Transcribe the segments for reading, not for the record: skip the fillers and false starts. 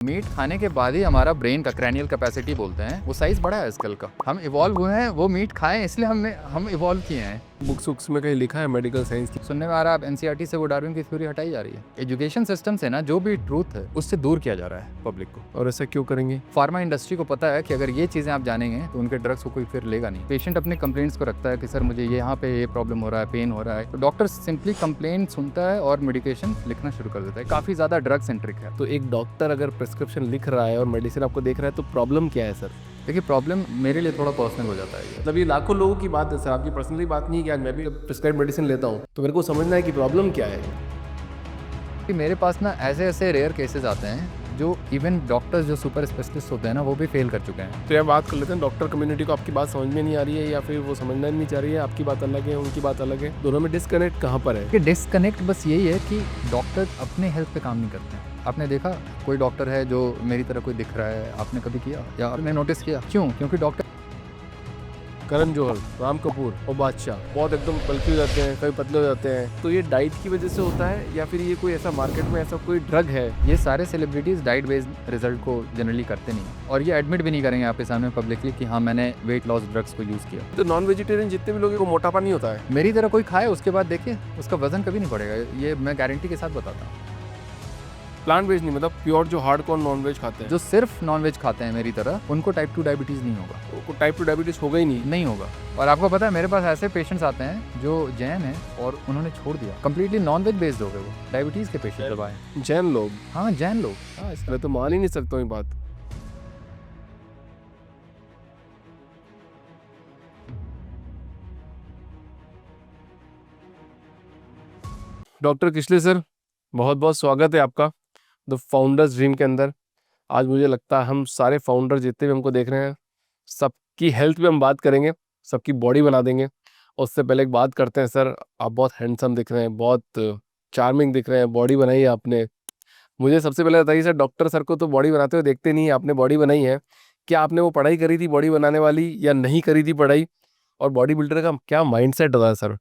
Meet खाने के बाद ही हमारा ब्रेन का क्रैनियल कैपेसिटी बोलते हैं वो साइज बड़ा है स्कल का। हम इवॉल्व हुए हैं वो मीट खाएं इसलिए हम इवॉल्व किए हैं। बुक्स वुक्स में कहीं लिखा है मेडिकल साइंस की? सुनने में आ रहा है अब एनसीईआरटी से वो डार्विन की थ्योरी हटाई जा रही है। एजुकेशन सिस्टम से ना जो भी ट्रूथ है उससे दूर किया जा रहा है पब्लिक को। और ऐसा क्यों करेंगे? फार्मा इंडस्ट्री को पता है कि अगर ये चीज़ें आप जानेंगे तो उनके ड्रग्स को कोई फिर लेगा नहीं। पेशेंट अपने कंप्लेंट्स को रखता है कि सर मुझे यहाँ पे ये प्रॉब्लम हो रहा है, पेन हो रहा है, तो डॉक्टर सिंपली कंप्लेंट सुनता है और मेडिकेशन लिखना शुरू कर देता है। काफ़ी ज़्यादा ड्रग सेंट्रिक है। तो एक डॉक्टर अगर प्रिस्क्रिप्शन लिख रहा है और मेडिसिन आपको देख रहा है तो प्रॉब्लम क्या है सर? देखिए प्रॉब्लम मेरे लिए थोड़ा पर्सनल हो जाता है ये। मतलब ये लाखों लोगों की बात है सर, आपकी पर्सनली बात नहीं है कि आज मैं भी प्रिस्क्राइब मेडिसिन लेता हूँ तो मेरे को समझना है कि प्रॉब्लम क्या है। कि मेरे पास ना ऐसे ऐसे रेयर केसेस आते हैं जो इवन डॉक्टर्स जो सुपर स्पेशलिस्ट होते हैं ना वो भी फेल कर चुके हैं। तो यह बात कर लेते हैं, डॉक्टर कम्युनिटी को आपकी बात समझ में नहीं आ रही है या फिर वो समझना नहीं चाह रही है, आपकी बात अलग है उनकी बात अलग है, दोनों में डिस्कनेक्ट कहाँ पर है? कि डिस्कनेक्ट बस यही है कि डॉक्टर अपने हेल्थ पे काम नहीं करते हैं। आपने देखा कोई डॉक्टर है जो मेरी तरह कोई दिख रहा है, आपने कभी किया या आपने नोटिस किया? क्यों? क्योंकि डॉक्टर करण जौहर, राम कपूर और बादशाह बहुत एकदम बल्कि हो जाते हैं, कभी पतले हो जाते हैं, तो ये डाइट की वजह से होता है या फिर ये कोई ऐसा मार्केट में ऐसा कोई ड्रग है? ये सारे सेलिब्रिटीज़ डाइट बेस्ड रिजल्ट को जनरली करते नहीं और ये एडमिट भी नहीं करेंगे आपके सामने पब्लिकली कि हाँ मैंने वेट लॉस ड्रग्स को यूज़ किया। तो नॉन वेजिटेरियन जितने भी लोग हैं वो मोटापा नहीं होता है? मेरी तरह कोई खाए उसके बाद देखिए उसका वजन कभी नहीं बढ़ेगा, ये मैं गारंटी के साथ बताता हूँ। प्लांट बेस्ड नहीं, मतलब प्योर जो हार्डकोर नॉन वेज खाते हैं, जो सिर्फ नॉनवेज खाते हैं मेरी तरह उनको टाइप 2 डायबिटीज़ नहीं होगा। उनको टाइप 2 डायबिटीज होगा ही नहीं। नहीं होगा। और आपको पता है मेरे पास ऐसे पेशेंट्स आते हैं जो जैन हैं और उन्होंने छोड़ दिया, कंप्लीटली नॉनवेज बेस्ड हो गए, वो डायबिटीज़ के पेशेंट जब आए। जैन लोग? हाँ जैन लोग। हाँ, इस तरह तो मान ही नहीं सकता हूँ ये बात। डॉक्टर किशले सर, बहुत बहुत स्वागत है आपका द फाउंडर्स ड्रीम के अंदर। आज मुझे लगता है हम सारे फाउंडर जितने भी हमको देख रहे हैं सबकी हेल्थ पे हम बात करेंगे, सबकी बॉडी बना देंगे। और उससे पहले एक बात करते हैं सर, आप बहुत हैंडसम दिख रहे हैं, बहुत चार्मिंग दिख रहे हैं, बॉडी बनाई है आपने। मुझे सबसे पहले बताइए सर, डॉक्टर सर को तो बॉडी बनाते हुए देखते नहीं है, आपने बॉडी बनाई है, क्या आपने वो पढ़ाई करी थी बॉडी बनाने वाली या नहीं करी थी पढ़ाई? और बॉडी बिल्डर का क्या माइंडसेट होता है सर?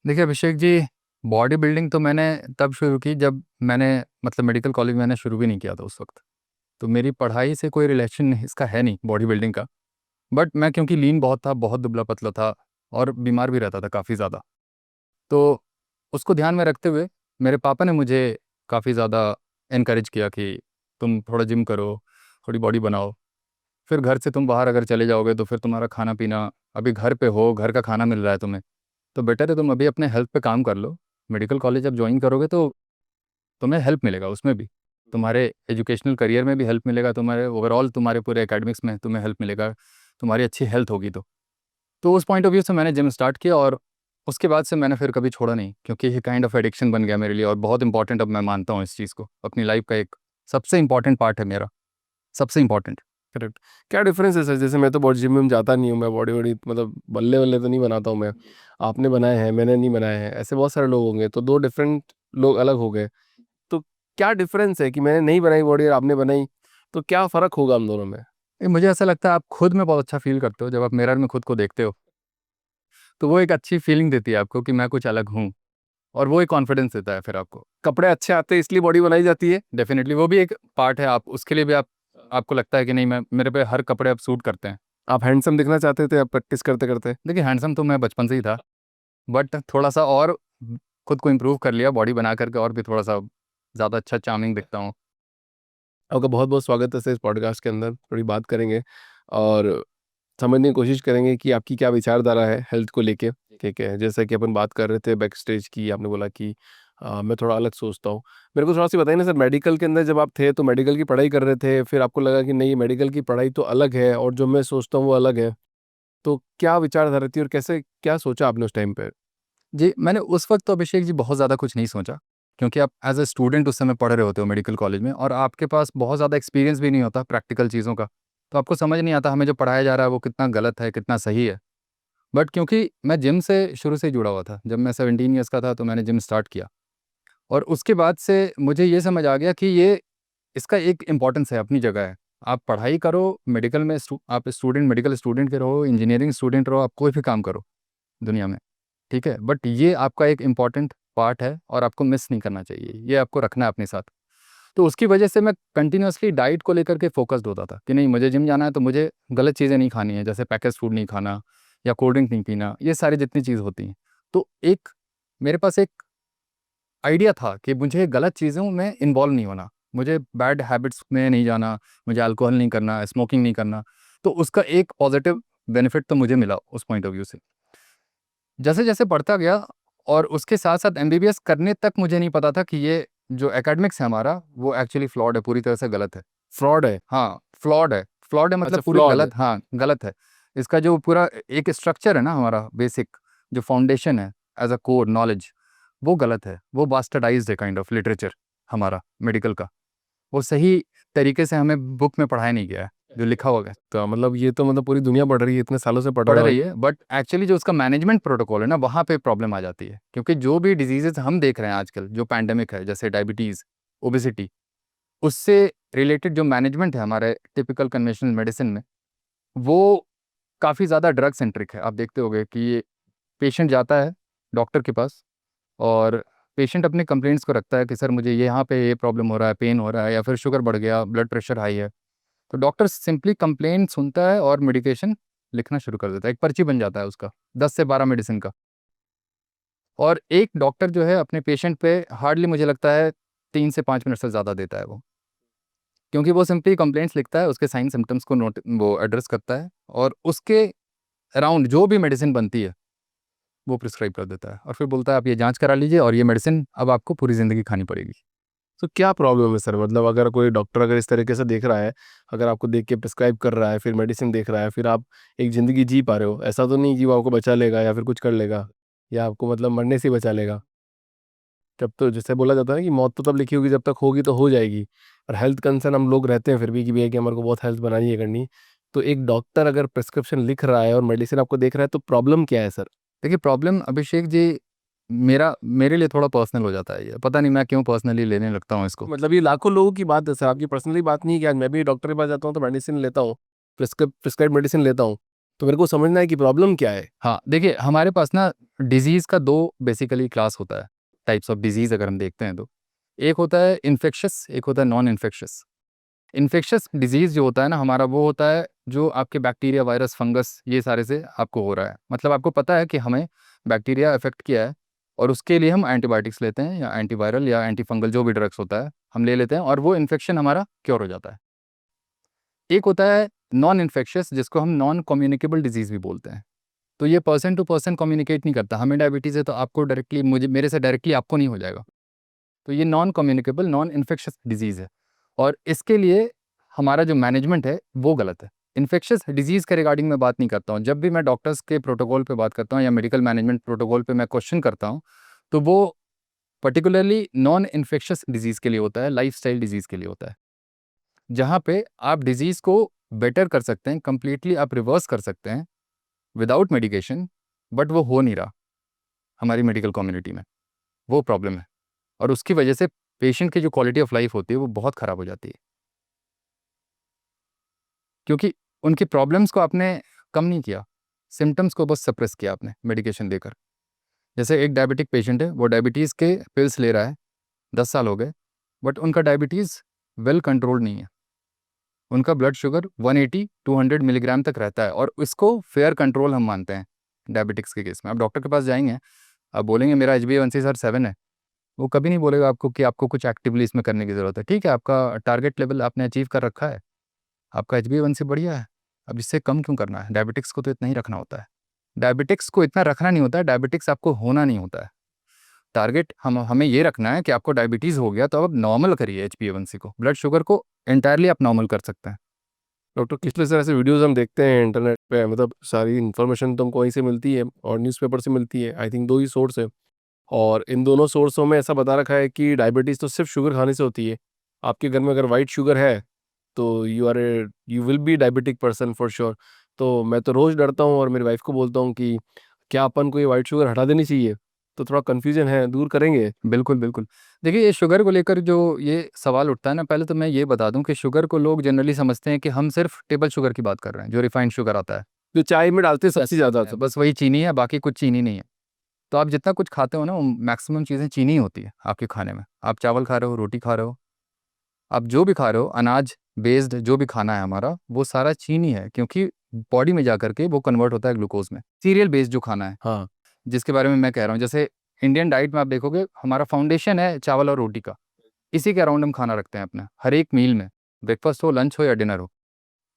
देखिए अभिषेक जी, बॉडी बिल्डिंग तो मैंने तब शुरू की जब मैंने मतलब मेडिकल कॉलेज में मैंने शुरू भी नहीं किया था उस वक़्त। तो मेरी पढ़ाई से कोई रिलेशन इसका है नहीं बॉडी बिल्डिंग का। बट मैं क्योंकि लीन बहुत था, बहुत दुबला-पतला था और बीमार भी रहता था काफ़ी ज़्यादा। तो उसको ध्यान में रखते हुए मेरे पापा ने मुझे काफ़ी ज़्यादा एनकरेज किया कि तुम थोड़ा जिम करो, थोड़ी बॉडी बनाओ। फिर घर से तुम बाहर अगर चले जाओगे तो फिर तुम्हारा खाना-पीना, अभी घर पे हो, घर का खाना मिल रहा है तुम्हें, तो बेटर है तुम अभी अपने हेल्थ पे काम कर लो। मेडिकल कॉलेज जब जॉइन करोगे तो तुम्हें हेल्प मिलेगा उसमें भी। तुम्हारे एजुकेशनल करियर में भी हेल्प मिलेगा, तुम्हारे ओवरऑल तुम्हारे पूरे एकेडमिक्स में तुम्हें हेल्प मिलेगा, तुम्हारी अच्छी हेल्थ होगी तो। तो उस पॉइंट ऑफ व्यू से मैंने जिम स्टार्ट किया और उसके बाद से मैंने फिर कभी छोड़ा नहीं क्योंकि ये काइंड ऑफ एडिक्शन बन गया मेरे लिए और बहुत इंपॉर्टेंट अब मैं मानता हूँ इस चीज़ को। अपनी लाइफ का एक सबसे इंपॉर्टेंट पार्ट है मेरा, सबसे इंपॉर्टेंट। करेक्ट। क्या डिफरेंस है सर? जैसे मैं तो बॉडी जिम में जाता नहीं हूँ, मैं बॉडी वॉडी मतलब बल्ले वल्ले तो नहीं बनाता हूँ मैं, आपने बनाए हैं मैंने नहीं बनाए हैं, ऐसे बहुत सारे लोग होंगे, तो दो डिफरेंट लोग अलग हो गए। तो क्या डिफरेंस है कि मैंने नहीं बनाई बॉडी और आपने बनाई, तो क्या फ़र्क होगा हम दोनों में? मुझे ऐसा लगता है आप खुद में बहुत अच्छा फ़ील करते हो जब आप मिरर में खुद को देखते हो, तो वो एक अच्छी फीलिंग देती है आपको कि मैं कुछ अलग हूँ और वो एक कॉन्फिडेंस देता है फिर आपको। कपड़े अच्छे आते हैं इसलिए बॉडी बनाई जाती है? डेफ़िनिटली वो भी एक पार्ट है, आप उसके लिए भी आपको लगता है कि नहीं मैं मेरे पे हर कपड़े अब सूट करते हैं। आप हैंडसम दिखना चाहते थे आप प्रैक्टिस करते करते? देखिए हैंडसम तो मैं बचपन से ही था, बट थोड़ा-सा और खुद को इम्प्रूव कर लिया बॉडी बना कर के और भी थोड़ा-सा ज़्यादा अच्छा चार्मिंग दिखता हूँ। आपका बहुत बहुत स्वागत है सर इस पॉडकास्ट के अंदर। थोड़ी बात करेंगे और समझने की कोशिश करेंगे कि आपकी क्या विचारधारा है हेल्थ को लेके। ठीक है, जैसा कि अपन बात कर रहे थे बैक स्टेज की, आपने बोला कि मैं थोड़ा अलग सोचता हूँ। मेरे को थोड़ा-सा बताइए ना सर, मेडिकल के अंदर जब आप थे तो मेडिकल की पढ़ाई कर रहे थे, फिर आपको लगा कि नहीं मेडिकल की पढ़ाई तो अलग है और जो मैं सोचता हूँ वो अलग है। तो क्या विचारधारा थी और कैसे क्या सोचा आपने उस टाइम पे? जी, मैंने उस वक़्त तो अभिषेक जी बहुत ज़्यादा कुछ नहीं सोचा, क्योंकि आप एज़ अ स्टूडेंट उस समय पढ़ रहे होते हो मेडिकल कॉलेज में और आपके पास बहुत ज़्यादा एक्सपीरियंस भी नहीं होता प्रैक्टिकल चीज़ों का। तो आपको समझ नहीं आता हमें जो पढ़ाया जा रहा है वो कितना गलत है, कितना सही है। बट क्योंकि मैं जिम से शुरू से ही जुड़ा हुआ था, जब मैं 17 ईयर्स का था तो मैंने जिम स्टार्ट किया और उसके बाद से मुझे ये समझ आ गया कि ये इसका एक इम्पोर्टेंस है, अपनी जगह है। आप पढ़ाई करो, मेडिकल में आप स्टूडेंट मेडिकल स्टूडेंट के रहो, इंजीनियरिंग स्टूडेंट रहो, आप कोई भी काम करो दुनिया में, ठीक है? बट ये आपका एक इम्पोर्टेंट पार्ट है और आपको मिस नहीं करना चाहिए, ये आपको रखना है अपने साथ। तो उसकी वजह से मैं कंटिन्यूअसली डाइट को लेकर के फोकस्ड होता था कि नहीं मुझे जिम जाना है तो मुझे गलत चीज़ें नहीं खानी है, जैसे पैकेज फूड नहीं खाना या कोल्ड ड्रिंक नहीं पीना, ये सारी जितनी चीज़ होती हैं। तो एक मेरे पास एक आइडिया था कि मुझे गलत चीज़ों में इन्वॉल्व नहीं होना, मुझे बैड हैबिट्स में नहीं जाना, मुझे अल्कोहल नहीं करना, स्मोकिंग नहीं करना। तो उसका एक पॉजिटिव बेनिफिट तो मुझे मिला उस पॉइंट ऑफ व्यू से। जैसे-जैसे पढ़ता गया और उसके साथ-साथ एमबीबीएस करने तक मुझे नहीं पता था कि ये जो एकेडमिक्स है हमारा, वो एक्चुअली फ्लॉड है, पूरी तरह से गलत है। फ्रॉड है। हाँ, फ्लॉड है। फ्लॉड है मतलब अच्छा, पूरी फ्लॉड है। गलत, हाँ, गलत है। इसका जो पूरा एक स्ट्रक्चर है ना हमारा बेसिक, जो फाउंडेशन है एज़ अ कोर नॉलेज, वो गलत है। वो बास्टर्डाइज़्ड है काइंड ऑफ लिटरेचर हमारा मेडिकल का। वो सही तरीके से हमें बुक में पढ़ाया नहीं गया है, जो लिखा हुआ है। तो मतलब ये तो मतलब पूरी दुनिया पढ़ रही है, इतने सालों से पढ़ पढ़ रहे हो। रही है, बट एक्चुअली जो उसका मैनेजमेंट प्रोटोकॉल है ना, वहाँ पे प्रॉब्लम आ जाती है। क्योंकि जो भी डिजीज़ेज़ हम देख रहे हैं आजकल, जो पैंडेमिक है, जैसे डायबिटीज़, ओबेसिटी, उससे रिलेटेड जो मैनेजमेंट है हमारे टिपिकल कन्वेंशनल मेडिसिन में, वो काफ़ी ज़्यादा ड्रग सेंट्रिक है। आप देखते होंगे कि पेशेंट जाता है डॉक्टर के पास और पेशेंट अपने कंप्लेंट्स को रखता है कि सर मुझे ये यहाँ पे ये प्रॉब्लम हो रहा है, पेन हो रहा है या फिर शुगर बढ़ गया, ब्लड प्रेशर हाई है। तो डॉक्टर सिंपली कंप्लेंट सुनता है और मेडिकेशन लिखना शुरू कर देता है। एक पर्ची बन जाता है उसका 10 से 12 मेडिसिन का। और एक डॉक्टर जो है अपने पेशेंट पे हार्डली मुझे लगता है 3 से 5 मिनट से ज़्यादा देता है वो। क्योंकि वो सिंपली कंप्लेंट्स लिखता है, उसके साइन सिम्पटम्स को वो एड्रेस करता है और उसके अराउंड जो भी मेडिसिन बनती है, वो प्रिस्क्राइब कर देता है और फिर बोलता है आप ये जाँच करा लीजिए और ये मेडिसिन अब आपको पूरी ज़िंदगी खानी पड़ेगी। तो क्या प्रॉब्लम है सर? मतलब अगर कोई डॉक्टर अगर इस तरीके से देख रहा है, अगर आपको देख के प्रिस्क्राइब कर रहा है, फिर मेडिसिन देख रहा है, फिर आप एक ज़िंदगी जी पा रहे हो, ऐसा तो नहीं कि वो आपको बचा लेगा या फिर कुछ कर लेगा या आपको मतलब मरने से ही बचा लेगा। जब तो जैसे बोला जाता है ना कि मौत तो तब लिखी होगी जब तक होगी तो हो जाएगी। और हेल्थ कंसर्न हम लोग रहते हैं फिर भी कि भैया कि हमारे को बहुत हेल्थ बनानी है करनी। तो एक डॉक्टर अगर प्रिस्क्रिप्शन लिख रहा है और मेडिसिन आपको देख रहा है तो प्रॉब्लम क्या है सर? देखिए प्रॉब्लम अभिषेक जी, मेरे लिए थोड़ा पर्सनल हो जाता है ये। पता नहीं मैं क्यों पर्सनली लेने लगता हूँ इसको। मतलब ये लाखों लोगों की बात है सर, आपकी पर्सनली बात नहीं है कि आज मैं भी डॉक्टर के पास जाता हूँ तो मेडिसिन लेता हूँ, प्रिस्क्राइब मेडिसिन लेता हूँ। तो मेरे को समझना है कि प्रॉब्लम क्या है? हाँ, देखिए हमारे पास ना डिज़ीज़ का 2 बेसिकली क्लास होता है, टाइप्स ऑफ डिज़ीज़ अगर हम देखते हैं तो। एक होता है इन्फेक्शियस, एक होता है नॉन इन्फेक्शियस। इन्फेक्शियस डिज़ीज़ जो होता है ना हमारा, वो होता है जो आपके बैक्टीरिया, वायरस, फंगस ये सारे से आपको हो रहा है। मतलब आपको पता है कि हमें बैक्टीरिया अफ़ेक्ट किया है और उसके लिए हम एंटीबायोटिक्स लेते हैं या एंटीवायरल या एंटी फंगल जो भी ड्रग्स होता है, हम ले लेते हैं और वो इन्फेक्शन हमारा क्योर हो जाता है। एक होता है नॉन इन्फेक्शियस जिसको हम नॉन कम्युनिकेबल डिज़ीज़ भी बोलते हैं। तो ये पर्सन टू पर्सन कम्युनिकेट नहीं करता। हमें डायबिटीज़ है तो आपको डायरेक्टली मुझे मेरे से डायरेक्टली आपको नहीं हो जाएगा। तो ये non communicable, non infectious disease है और इसके लिए हमारा जो मैनेजमेंट है वो गलत है। इन्फेक्शियस डिज़ीज़ के रिगार्डिंग मैं बात नहीं करता हूँ। जब भी मैं डॉक्टर्स के प्रोटोकॉल पे बात करता हूँ या मेडिकल मैनेजमेंट प्रोटोकॉल पे मैं क्वेश्चन करता हूँ, तो वो पर्टिकुलरली नॉन इन्फेक्शियस डिज़ीज़ के लिए होता है, लाइफ़स्टाइल डिज़ीज़ के लिए होता है। जहाँ पे आप डिज़ीज़ को बेटर कर सकते हैं, कंप्लीटली आप रिवर्स कर सकते हैं विदाउट मेडिकेशन, बट वो हो नहीं रहा हमारी मेडिकल कम्युनिटी में। वो प्रॉब्लम है और उसकी वजह से पेशेंट की जो क्वालिटी ऑफ लाइफ होती है वो बहुत ख़राब हो जाती है। क्योंकि उनकी प्रॉब्लम्स को आपने कम नहीं किया, सिम्पटम्स को बस सप्रेस किया आपने मेडिकेशन देकर। जैसे एक डायबिटिक पेशेंट है, वो डायबिटीज़ के पिल्स ले रहा है, 10 साल हो गए, बट उनका डायबिटीज़ वेल कंट्रोल्ड नहीं है। उनका ब्लड शुगर 180-200 मिलीग्राम तक रहता है और इसको फेयर कंट्रोल हम मानते हैं डायबिटिक्स के केस में। आप डॉक्टर के पास जाएँगे, आप बोलेंगे मेरा HbA1c सर 7 है, वो कभी नहीं बोलेगा आपको कि आपको कुछ एक्टिवली इसमें करने की ज़रूरत है। ठीक है, आपका टारगेट लेवल आपने अचीव कर रखा है, आपका HbA1c बढ़िया है, अब इससे कम क्यों करना है? डायबिटिक्स को तो इतना ही रखना होता है। डायबिटिक्स को इतना रखना नहीं होता है, डायबिटिक्स आपको होना नहीं होता है। टारगेट हमें ये रखना है कि आपको डायबिटीज़ हो गया तो अब नॉर्मल करिए HbA1c को, ब्लड शुगर को एंटायरली आप नॉर्मल कर सकते हैं। डॉक्टर किस तरह से ऐसे वीडियोज़ हम देखते हैं इंटरनेट पे, मतलब सारी इन्फॉर्मेशन तो हमको वहीं से मिलती है और न्यूज़पेपर से मिलती है। आई थिंक 2 ही सोर्स है और इन दोनों सोर्सों में ऐसा बता रखा है कि डायबिटीज़ तो सिर्फ़ शुगर खाने से होती है। आपके घर में अगर व्हाइट शुगर है तो you will be diabetic person for sure. तो मैं तो रोज़ डरता हूँ और मेरी वाइफ़ को बोलता हूँ कि क्या अपन को ये व्हाइट शुगर हटा देनी चाहिए? तो थोड़ा कन्फ्यूज़न है, दूर करेंगे? बिल्कुल, बिल्कुल। देखिए ये शुगर को लेकर जो ये सवाल उठता है ना, पहले तो मैं ये बता दूँ कि शुगर को लोग जनरली समझते हैं कि हम सिर्फ़ टेबल शुगर की बात कर रहे हैं, जो रिफाइंड शुगर आता है। जो चाय में डालते हैं सबसे ज़्यादा सब। बस वही चीनी है, बाकी कुछ चीनी नहीं है। तो आप जितना कुछ खाते हो ना, वो मैक्सिमम चीज़ें चीनी ही होती है आपके खाने में। आप चावल खा रहे हो, रोटी खा रहे हो, आप जो भी खा रहे हो अनाज बेस्ड जो भी खाना है हमारा वो सारा चीनी है, क्योंकि बॉडी में जा करके वो कन्वर्ट होता है ग्लूकोज में। सीरियल बेस्ड जो खाना है हाँ जिसके बारे में मैं कह रहा हूँ, जैसे इंडियन डाइट में आप देखोगे हमारा फाउंडेशन है चावल और रोटी का, इसी के अराउंड हम खाना रखते हैं अपना हर एक मील में, ब्रेकफास्ट हो लंच हो या डिनर हो।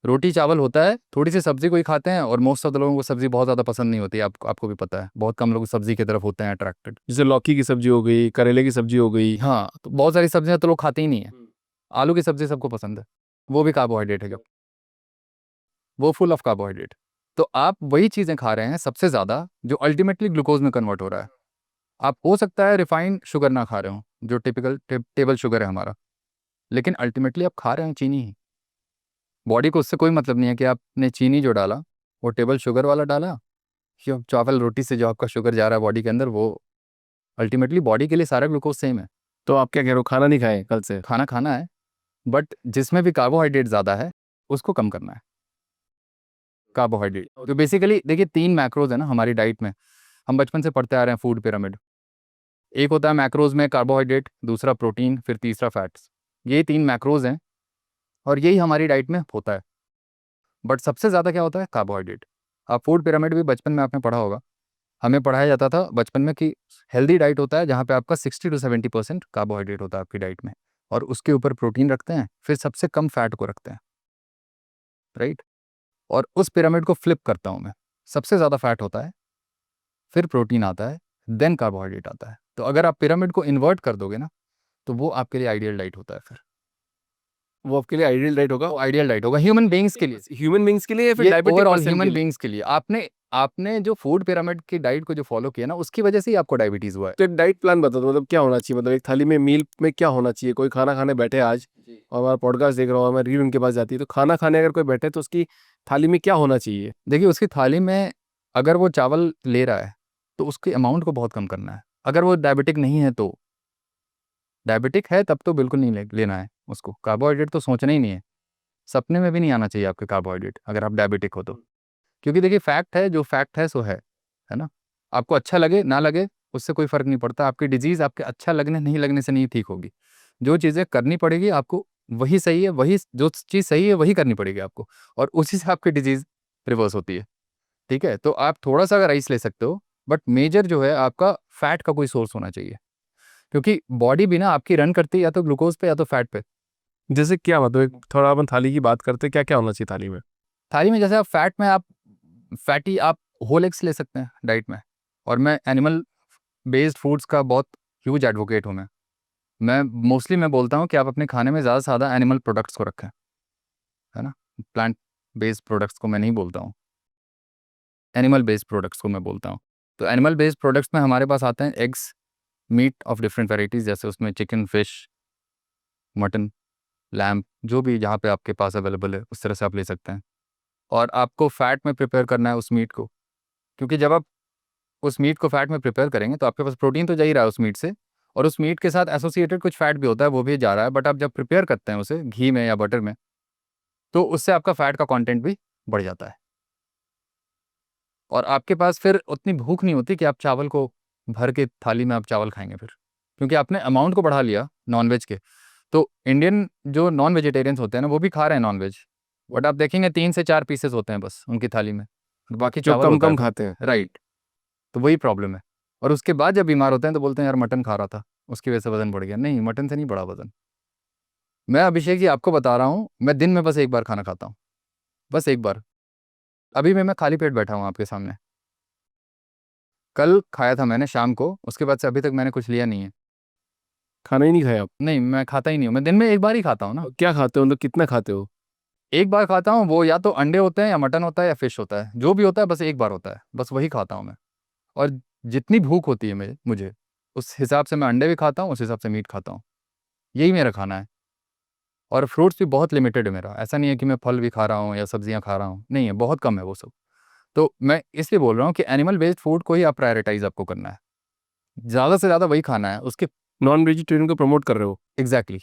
रोटी चावल होता है, थोड़ी सी सब्जी कोई खाते हैं, और मोस्ट ऑफ द लोगों को सब्जी बहुत ज़्यादा पसंद नहीं होती, आपको भी पता है, बहुत कम लोग सब्जी की तरफ होते हैं अट्रैक्टेड। जैसे लौकी की सब्जी हो गई, करेले की सब्जी हो गई। हाँ, तो बहुत सारी सब्जियां तो लोग खाते ही नहीं है। आलू की सब्जी सबको पसंद है, वो भी कार्बोहाइड्रेट है, वो फुल ऑफ कार्बोहाइड्रेट। तो आप वही चीज़ें खा रहे हैं सबसे ज़्यादा जो अल्टीमेटली ग्लूकोज में कन्वर्ट हो रहा है। आप हो सकता है रिफाइंड शुगर ना खा रहे हो जो टिपिकल टेबल शुगर है हमारा, लेकिन अल्टीमेटली आप खा रहे हैं चीनी ही। बॉडी को उससे कोई मतलब नहीं है कि आपने चीनी जो डाला वो टेबल शुगर वाला डाला, या चावल रोटी से जो आपका शुगर जा रहा है बॉडी के अंदर, वो अल्टीमेटली बॉडी के लिए सारा ग्लूकोज सेम है। तो आप क्या कह रहे हो, खाना नहीं खाए कल से? खाना खाना है, बट जिसमें भी कार्बोहाइड्रेट ज़्यादा है उसको कम करना है। कार्बोहाइड्रेट तो बेसिकली देखिए 3 मैक्रोज है ना हमारी डाइट में, हम बचपन से पढ़ते आ रहे हैं फूड पिरामिड। एक होता है मैक्रोज में कार्बोहाइड्रेट, दूसरा प्रोटीन, फिर तीसरा फैट्स। ये 3 मैक्रोज हैं और यही हमारी डाइट में होता है। बट सबसे ज़्यादा क्या होता है? कार्बोहाइड्रेट। आप फूड पिरामिड भी बचपन में आपने पढ़ा होगा, हमें पढ़ाया जाता था बचपन में कि हेल्दी डाइट होता है जहाँ पे आपका 60 to 70% कार्बोहाइड्रेट होता है आपकी डाइट में, और उसके ऊपर प्रोटीन रखते हैं, फिर सबसे कम फैट को रखते हैं, राइट। और उस पिरामिड को फ्लिप करता हूँ मैं, सबसे ज़्यादा फैट होता है, फिर प्रोटीन आता है, देन कार्बोहाइड्रेट आता है। तो अगर आप पिरामिड को इन्वर्ट कर दोगे ना तो वो आपके लिए आइडियल डाइट होता है। फिर वो आपके लिए आइडियल डाइट होगा? वो आइडियल डाइट होगा ह्यूमन बींग्स के लिए, ह्यूमन बींग्स के लिए या फिर ये डायबिटिक ओवरऑल पर्सन के ह्यूमन लिए? बींग्स के लिए। आपने जो फूड पिरामिड की डाइट को जो फॉलो किया ना उसकी वजह से ही आपको डायबिटीज़ हुआ है। तो एक डाइट प्लान बता दो, मतलब क्या होना चाहिए, मतलब एक थाली में मील में क्या होना चाहिए? कोई खाना खाने बैठे आज और हमारा पॉडकास्ट देख रहा हो, हमारे रील उनके पास जाती है, तो खाना खाने अगर कोई बैठे तो उसकी थाली में क्या होना चाहिए? देखिए उसकी थाली में अगर वो चावल ले रहा है तो उसके अमाउंट को बहुत कम करना है। अगर वो डायबिटिक नहीं है तो, डायबिटिक है तब तो बिल्कुल नहीं लेना है उसको, कार्बोहाइड्रेट तो सोचना ही नहीं है, सपने में भी नहीं आना चाहिए आपके कार्बोहाइड्रेट अगर आप डायबिटिक हो तो। क्योंकि देखिए फैक्ट है, जो फैक्ट है सो है ना। आपको अच्छा लगे ना लगे उससे कोई फ़र्क नहीं पड़ता, आपकी डिजीज़ आपके अच्छा लगने नहीं लगने से नहीं ठीक होगी। जो चीज़ें करनी पड़ेगी आपको वही सही है, वही जो चीज़ सही है वही करनी पड़ेगी आपको, और उसी से आपकी डिजीज़ रिवर्स होती है। ठीक है, तो आप थोड़ा-सा अगर राइस ले सकते हो, बट मेजर जो है आपका फैट का कोई सोर्स होना चाहिए, क्योंकि बॉडी भी ना आपकी रन करती है या तो ग्लूकोज पे या तो फैट पे। जैसे क्या मतलब, एक थोड़ा अपन थाली की बात करते हैं, क्या क्या होना चाहिए थाली में? थाली में जैसे आप फैट में आप फैटी आप होल एग्स ले सकते हैं डाइट में, और मैं एनिमल बेस्ड फूड्स का बहुत ह्यूज एडवोकेट हूँ मैं मोस्टली मैं बोलता हूँ कि आप अपने खाने में ज़्यादा से ज़्यादा एनिमल प्रोडक्ट्स को रखें, है ना। प्लांट बेस्ड प्रोडक्ट्स को मैं नहीं बोलता हूँ, एनिमल बेस्ड प्रोडक्ट्स को मैं बोलता हूँ। तो एनिमल बेस्ड प्रोडक्ट्स में हमारे पास आते हैं eggs, meat of different varieties, जैसे उसमें चिकन, फिश, मटन, लैम्प, जो भी जहाँ पे आपके पास अवेलेबल है उस तरह से आप ले सकते हैं। और आपको फैट में प्रिपेयर करना है उस मीट को, क्योंकि जब आप उस मीट को फैट में प्रिपेयर करेंगे तो आपके पास प्रोटीन तो जा ही रहा है उस मीट से, और उस मीट के साथ एसोसिएटेड कुछ फैट भी होता है वो भी जा रहा है, बट आप जब प्रिपेयर करते हैं उसे घी में या बटर में तो उससे आपका फैट का कंटेंट भी बढ़ जाता है, और आपके पास फिर उतनी भूख नहीं होती कि आप चावल को भर के थाली में आप चावल खाएंगे फिर, क्योंकि आपने अमाउंट को बढ़ा लिया नॉनवेज के। तो इंडियन जो नॉन वेजिटेरियंस होते हैं ना वो भी खा रहे हैं नॉनवेज, बट आप देखेंगे 3 से 4 पीसेस होते हैं बस उनकी थाली में, बाकी जो चावल कम होता है कम फिर। खाते हैं। राइट, तो वही प्रॉब्लम है। और उसके बाद जब बीमार होते हैं तो बोलते हैं यार मटन खा रहा था उसकी वजह से वजन बढ़ गया। नहीं, मटन से नहीं बढ़ा वजन। मैं अभिषेक जी आपको बता रहा हूँ, मैं दिन में बस एक बार खाना खाता हूँ, बस एक बार। अभी मैं खाली पेट बैठा हूँ आपके सामने, कल खाया था मैंने शाम को, उसके बाद से अभी तक मैंने कुछ लिया नहीं है। खाना ही नहीं खाया आप? नहीं, मैं खाता ही नहीं हूँ, मैं दिन में एक बार ही खाता हूँ ना। और क्या खाते हो, मतलब कितना खाते हो? एक बार खाता हूँ, वो या तो अंडे होते हैं या मटन होता है या फिश होता है, जो भी होता है बस एक बार होता है, बस वही खाता हूँ मैं। और जितनी भूख होती है मुझे उस हिसाब से मैं अंडे भी खाता हूँ, उस हिसाब से मीट खाता हूँ, यही मेरा खाना है। और फ्रूट्स भी बहुत लिमिटेड है मेरा, ऐसा नहीं है कि मैं फल भी खा रहा हूँ या सब्जियाँ खा रहा हूँ, नहीं है, बहुत कम है वो सब। तो मैं इसलिए बोल रहा हूँ कि एनिमल बेस्ड फूड को ही आप प्रायोरिटाइज आपको करना है, ज़्यादा से ज़्यादा वही खाना है उसके। नॉन वेजिटेरियन को प्रमोट कर रहे हो? एग्जैक्टली,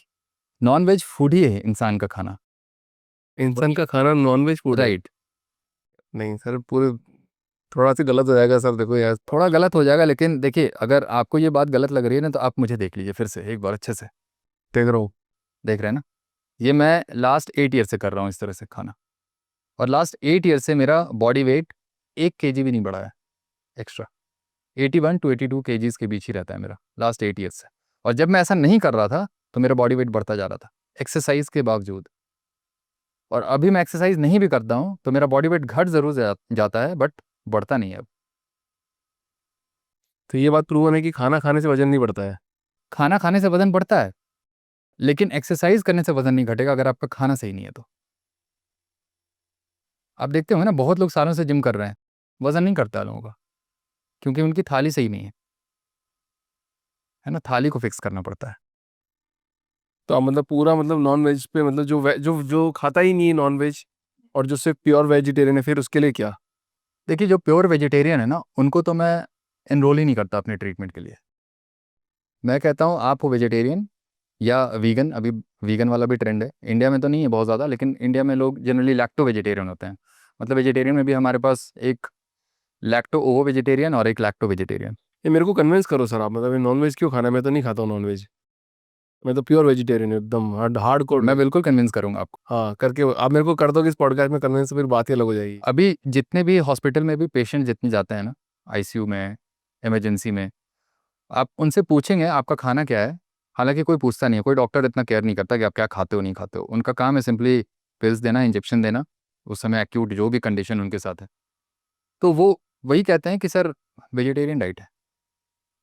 नॉन वेज फूड ही है इंसान का खाना। इंसान का खाना नॉन वेज फूड है? राइट, नहीं सर, पूरे थोड़ा सा गलत हो जाएगा सर, देखो यार। थोड़ा गलत हो जाएगा, लेकिन देखिए अगर आपको ये बात गलत लग रही है ना तो आप मुझे देख लीजिए फिर से एक बार अच्छे से, देख रहा हूँ। देख रहे हैं ना। ये मैं लास्ट 8 ईयर से कर रहा हूँ इस तरह से खाना, और लास्ट 8 ईयर से मेरा बॉडी वेट 1 केजी भी नहीं बढ़ा है एक्स्ट्रा। 81 टू 82 केजीज़ के बीच ही रहता है मेरा लास्ट 8 ईयर से। और जब मैं ऐसा नहीं कर रहा था तो मेरा बॉडी वेट बढ़ता जा रहा था एक्सरसाइज के बावजूद। और अभी मैं एक्सरसाइज नहीं भी करता हूँ तो मेरा बॉडी वेट घट ज़रूर जाता है, बट बढ़ता नहीं है अब। तो ये बात प्रूवन है कि खाना खाने से वजन नहीं बढ़ता है। खाना खाने से वजन बढ़ता है, लेकिन एक्सरसाइज करने से वजन नहीं घटेगा अगर आपका खाना सही नहीं है तो। आप देखते होंगे ना, बहुत लोग सालों से जिम कर रहे हैं, वजन नहीं करता लोगों का, क्योंकि उनकी थाली सही नहीं है ना। थाली को फिक्स करना पड़ता है। तो आप मतलब पूरा मतलब नॉन वेज पे मतलब जो खाता ही नहीं है नॉन वेज, और जो सिर्फ प्योर वेजिटेरियन है, फिर उसके लिए क्या? देखिए, जो प्योर वेजिटेरियन है ना, उनको तो मैं एनरोल ही नहीं करता अपने ट्रीटमेंट के लिए। मैं कहता हूँ आप हो वेजिटेरियन या वीगन। अभी वीगन वाला भी ट्रेंड है, इंडिया में तो नहीं है बहुत ज़्यादा, लेकिन इंडिया में लोग जनरली लैक्टो वेजिटेरियन होते हैं। मतलब वेजिटेरियन में भी हमारे पास एक लैक्टो ओवो वेजिटेरियन और एक लैक्टो वेजिटेरियन। ये मेरे को कन्विंस करो सर आप, मतलब ये नॉन वेज क्यों खाना है? मैं तो नहीं खाता हूँ नॉन वेज, मैं तो प्योर वेजिटेरियन हूँ, एकदम हार्ड कोर। मैं बिल्कुल कन्विंस करूंगा आपको। हाँ, करके आप मेरे को कर दोगे इस पॉडकास्ट में कन्विंस, फिर बात ही अलग हो जाएगी। अभी जितने भी हॉस्पिटल में भी पेशेंट जितने जाते हैं ना, आईसीयू में, इमरजेंसी में, आप उनसे पूछेंगे आपका खाना क्या है। हालांकि कोई पूछता नहीं है, कोई डॉक्टर इतना केयर नहीं करता कि आप क्या खाते हो नहीं खाते हो। उनका काम है सिंपली पिल्स देना, इंजेक्शन देना, उस समय एक्यूट जो भी कंडीशन उनके साथ है। तो वो वही कहते हैं कि सर वेजिटेरियन डाइट है,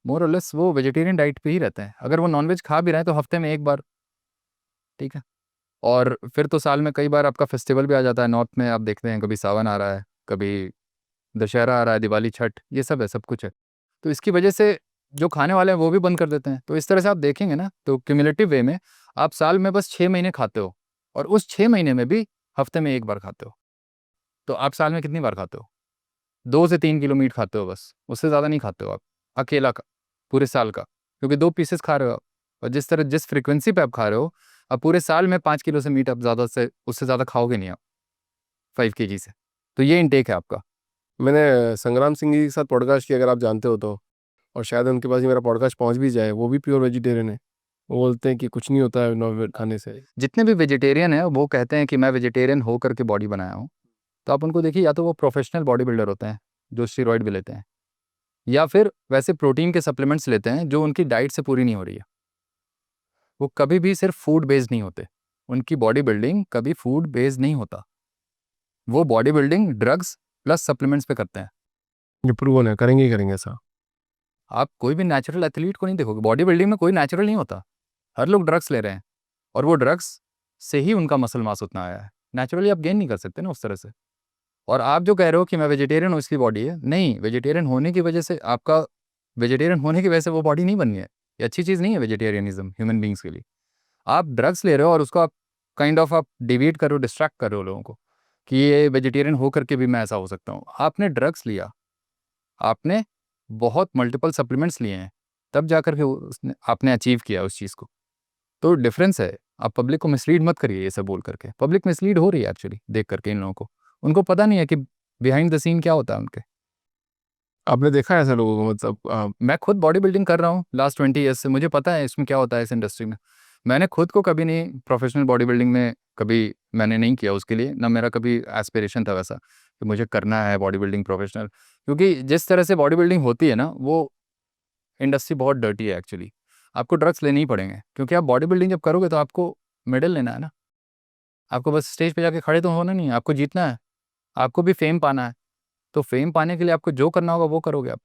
मोर और लेस वो वेजिटेरियन डाइट पे ही रहते हैं। अगर वो नॉनवेज खा भी रहे हैं तो हफ्ते में एक बार, ठीक है। और फिर तो साल में कई बार आपका फेस्टिवल भी आ जाता है। नॉर्थ में आप देखते हैं कभी सावन आ रहा है, कभी दशहरा आ रहा है, दिवाली, छठ, ये सब है, सब कुछ है। तो इसकी वजह से जो खाने वाले हैं वो भी बंद कर देते हैं। तो इस तरह से आप देखेंगे ना, तो क्यूमुलेटिव वे में आप साल में बस 6 महीने खाते हो, और उस 6 महीने में भी हफ्ते में एक बार खाते हो। तो आप साल में कितनी बार खाते हो? 2 से 3 किलो मीट खाते हो बस, उससे ज़्यादा नहीं खाते हो आप अकेला का पूरे साल का, क्योंकि 2 पीसेस खा रहे हो आप। और जिस तरह जिस फ्रीक्वेंसी पे आप खा रहे हो, अब पूरे साल में 5 किलो से मीट आप ज़्यादा से उससे ज़्यादा खाओगे नहीं आप 5 केजी से। तो ये इनटेक है आपका। मैंने संग्राम सिंह जी के साथ पॉडकास्ट किया, अगर आप जानते हो तो, और शायद उनके पास ही मेरा पॉडकास्ट पहुंच भी जाए। वो भी प्योर वेजिटेरियन है, वो बोलते हैं कि कुछ नहीं होता है नॉन वेज खाने से। जितने भी वेजिटेरियन हैं वो कहते हैं कि मैं वेजिटेरियन हो करके बॉडी बनाया हूँ। तो आप उनको देखिए, या तो वो प्रोफेशनल बॉडी बिल्डर होते हैं जो स्टेरॉइड भी लेते हैं, या फिर वैसे प्रोटीन के सप्लीमेंट्स लेते हैं जो उनकी डाइट से पूरी नहीं हो रही है। वो कभी भी सिर्फ फूड बेस्ड नहीं होते, उनकी बॉडी बिल्डिंग कभी फूड बेस्ड नहीं होता। वो body building drugs plus supplements पे करते हैं। ये प्रूवन है, करेंगे ही करेंगे ऐसा। आप कोई भी नेचुरल एथलीट को नहीं देखोगे, बॉडी बिल्डिंग में कोई नेचुरल नहीं होता। हर लोग ड्रग्स ले रहे हैं, और वो ड्रग्स से ही उनका मसल मास उतना आया है। नेचुरली आप गेन नहीं कर सकते ना उस तरह से। और आप जो कह रहे हो कि मैं वेजिटेरियन हूँ इसकी बॉडी है, नहीं, वेजिटेरियन होने की वजह से आपका, वेजिटेरियन होने की वजह से वो बॉडी नहीं बनी है। ये अच्छी चीज़ नहीं है वेजिटेरियनिज्म ह्यूमन बींग्स के लिए। आप ड्रग्स ले रहे हो और उसको आप काइंड ऑफ आप डिवीट कर रहे हो, डिस्ट्रैक्ट कर रहे हो लोगों को कि ये वेजिटेरियन हो करके भी मैं ऐसा हो सकता हूँ। आपने ड्रग्स लिया, आपने बहुत मल्टीपल सप्लीमेंट्स लिए हैं, तब जा कर के उसने आपने अचीव किया उस चीज़ को। तो डिफरेंस है। आप पब्लिक को मिसलीड मत करिए ये सब बोल करके। पब्लिक मिसलीड हो रही है एक्चुअली देख करके इन लोगों को। उनको पता नहीं है कि बिहाइंड द सीन क्या होता है उनके। आपने देखा है ऐसे लोगों को? मतलब मैं खुद बॉडी बिल्डिंग कर रहा हूँ लास्ट 20 ईयर्स से, मुझे पता है इसमें क्या होता है इस इंडस्ट्री में। मैंने खुद को कभी नहीं प्रोफेशनल बॉडी बिल्डिंग में कभी मैंने नहीं किया उसके लिए, ना मेरा कभी एस्पिरेशन था वैसा कि मुझे करना है बॉडी बिल्डिंग प्रोफेशनल। क्योंकि जिस तरह से बॉडी बिल्डिंग होती है ना, वो इंडस्ट्री बहुत डर्टी है एक्चुअली। आपको ड्रग्स लेने ही पड़ेंगे, क्योंकि आप बॉडी बिल्डिंग जब करोगे तो आपको मेडल लेना है ना। आपको बस स्टेज पे जाके खड़े तो होना नहीं है, आपको जीतना है, आपको भी फेम पाना है। तो फेम पाने के लिए आपको जो करना होगा वो करोगे आप।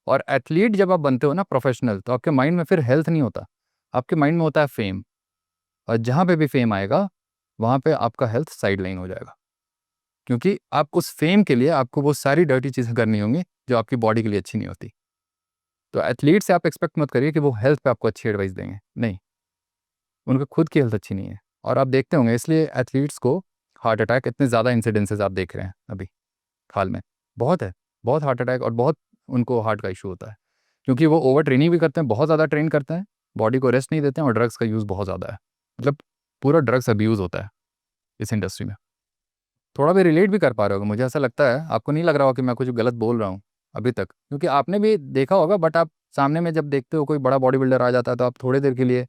और एथलीट जब आप बनते हो ना प्रोफेशनल, तो आपके माइंड में फिर हेल्थ नहीं होता, आपके माइंड में होता है फेम। और जहाँ पे भी फेम आएगा वहाँ पे आपका हेल्थ साइड लाइन हो जाएगा, क्योंकि आप उस फेम के लिए आपको वो सारी डर्टी चीज़ें करनी होंगी जो आपकी बॉडी के लिए अच्छी नहीं होती। तो एथलीट से आप एक्सपेक्ट मत करिए कि वो हेल्थ पे आपको अच्छी एडवाइस देंगे, नहीं, उनकी खुद की हेल्थ अच्छी नहीं है। और आप देखते होंगे इसलिए एथलीट्स को हार्ट अटैक इतने ज़्यादा इंसिडेंसेस आप देख रहे हैं अभी हाल में। बहुत है, बहुत हार्ट अटैक, और बहुत उनको हार्ट का इशू होता है, क्योंकि वो ओवर ट्रेनिंग भी करते हैं, बहुत ज़्यादा ट्रेन करते हैं, बॉडी को रेस्ट नहीं देते हैं, और ड्रग्स का यूज़ बहुत ज़्यादा है। मतलब पूरा ड्रग्स अब्यूज़ होता है इस इंडस्ट्री में। थोड़ा भी रिलेट भी कर पा रहे होगे, मुझे ऐसा लगता है। आपको नहीं लग रहा होगा कि मैं कुछ गलत बोल रहा हूँ अभी तक, क्योंकि आपने भी देखा होगा। बट आप सामने में जब देखते हो कोई बड़ा बॉडी बिल्डर आ जाता है, तो आप थोड़ी देर के लिए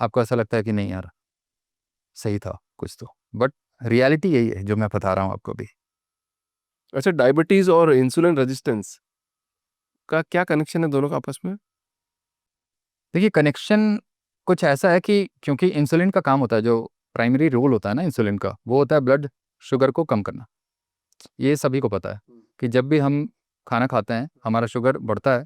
आपको ऐसा लगता है कि नहीं यार, सही था कुछ तो, बट रियलिटी यही है जो मैं बता रहा हूँ आपको अभी। अच्छा, डायबिटीज और इंसुलिन रेजिस्टेंस का क्या कनेक्शन है दोनों का आपस में? देखिए कनेक्शन कुछ ऐसा है कि क्योंकि इंसुलिन का काम होता है, जो प्राइमरी रोल होता है ना इंसुलिन का, वो होता है ब्लड शुगर को कम करना। ये सभी को पता है कि जब भी हम खाना खाते हैं हमारा शुगर बढ़ता है,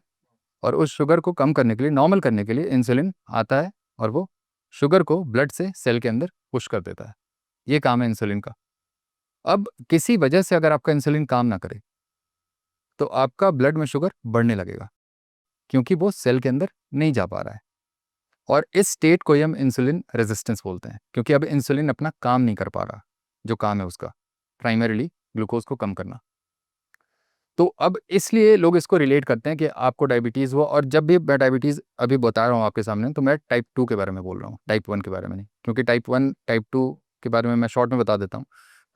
और उस शुगर को कम करने के लिए, नॉर्मल करने के लिए इंसुलिन आता है और वो शुगर को ब्लड से सेल के अंदर पुश कर देता है। ये काम है इंसुलिन का। अब किसी वजह से अगर आपका इंसुलिन काम ना करे तो आपका ब्लड में शुगर बढ़ने लगेगा, क्योंकि वो सेल के अंदर नहीं जा पा रहा है। और इस स्टेट को ही हम इंसुलिन रेजिस्टेंस बोलते हैं, क्योंकि अब इंसुलिन अपना काम नहीं कर पा रहा, जो काम है उसका प्राइमरीली ग्लूकोज को कम करना। तो अब इसलिए लोग इसको रिलेट करते हैं कि आपको डायबिटीज़ हुआ, और जब भी मैं डायबिटीज़ अभी बता रहा हूँ आपके सामने, तो मैं टाइप 2 के बारे में बोल रहा हूँ, टाइप 1 के बारे में नहीं, क्योंकि टाइप 1 टाइप 2 के बारे में मैं शॉर्ट में बता देता हूँ।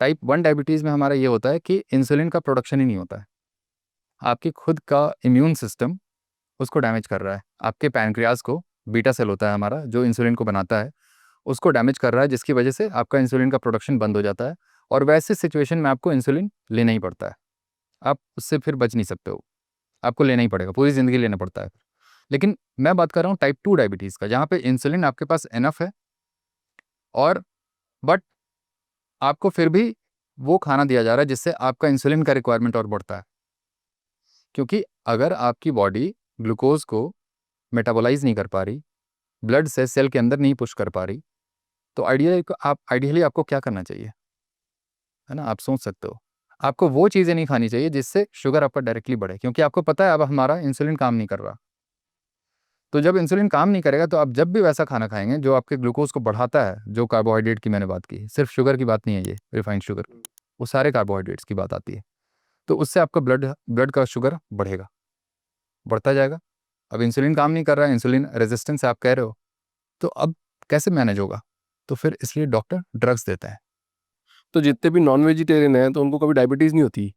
टाइप 1 डायबिटीज़ में हमारा ये होता है कि इंसुलिन का प्रोडक्शन ही नहीं होता है। आपकी खुद का इम्यून सिस्टम उसको डैमेज कर रहा है। आपके पैनक्रियाज को, बीटा सेल होता है हमारा जो इंसुलिन को बनाता है, उसको डैमेज कर रहा है, जिसकी वजह से आपका इंसुलिन का प्रोडक्शन बंद हो जाता है, और वैसे सिचुएशन में आपको इंसुलिन लेना ही पड़ता है। आप उससे फिर बच नहीं सकते हो, आपको लेना ही पड़ेगा, पूरी ज़िंदगी लेना पड़ता है। लेकिन मैं बात कर रहा हूँ टाइप 2 डायबिटीज़ का, जहाँ पे इंसुलिन आपके पास इनफ है, और बट आपको फिर भी वो खाना दिया जा रहा है जिससे आपका इंसुलिन का रिक्वायरमेंट और बढ़ता है। क्योंकि अगर आपकी बॉडी ग्लूकोज को मेटाबोलाइज नहीं कर पा रही, ब्लड से सेल के अंदर नहीं पुश कर पा रही, तो आइडियली आपको क्या करना चाहिए, है ना? आप सोच सकते हो। आपको वो चीज़ें नहीं खानी चाहिए जिससे शुगर आपका डायरेक्टली बढ़े, क्योंकि आपको पता है अब हमारा इंसुलिन काम नहीं कर रहा। तो जब इंसुलिन काम नहीं करेगा तो आप जब भी वैसा खाना खाएंगे जो आपके ग्लूकोज को बढ़ाता है, जो कार्बोहाइड्रेट की मैंने बात की, सिर्फ शुगर की बात नहीं है ये, रिफाइंड शुगर, वो सारे कार्बोहाइड्रेट्स की बात आती है, तो उससे आपका ब्लड ब्लड का शुगर बढ़ेगा, बढ़ता जाएगा। अब इंसुलिन काम नहीं कर रहा है, इंसुलिन रेजिस्टेंस आप कह रहे हो, तो अब कैसे मैनेज होगा? तो फिर इसलिए डॉक्टर ड्रग्स देते हैं। तो जितने भी नॉन वेजिटेरियन हैं तो उनको कभी डायबिटीज नहीं होती?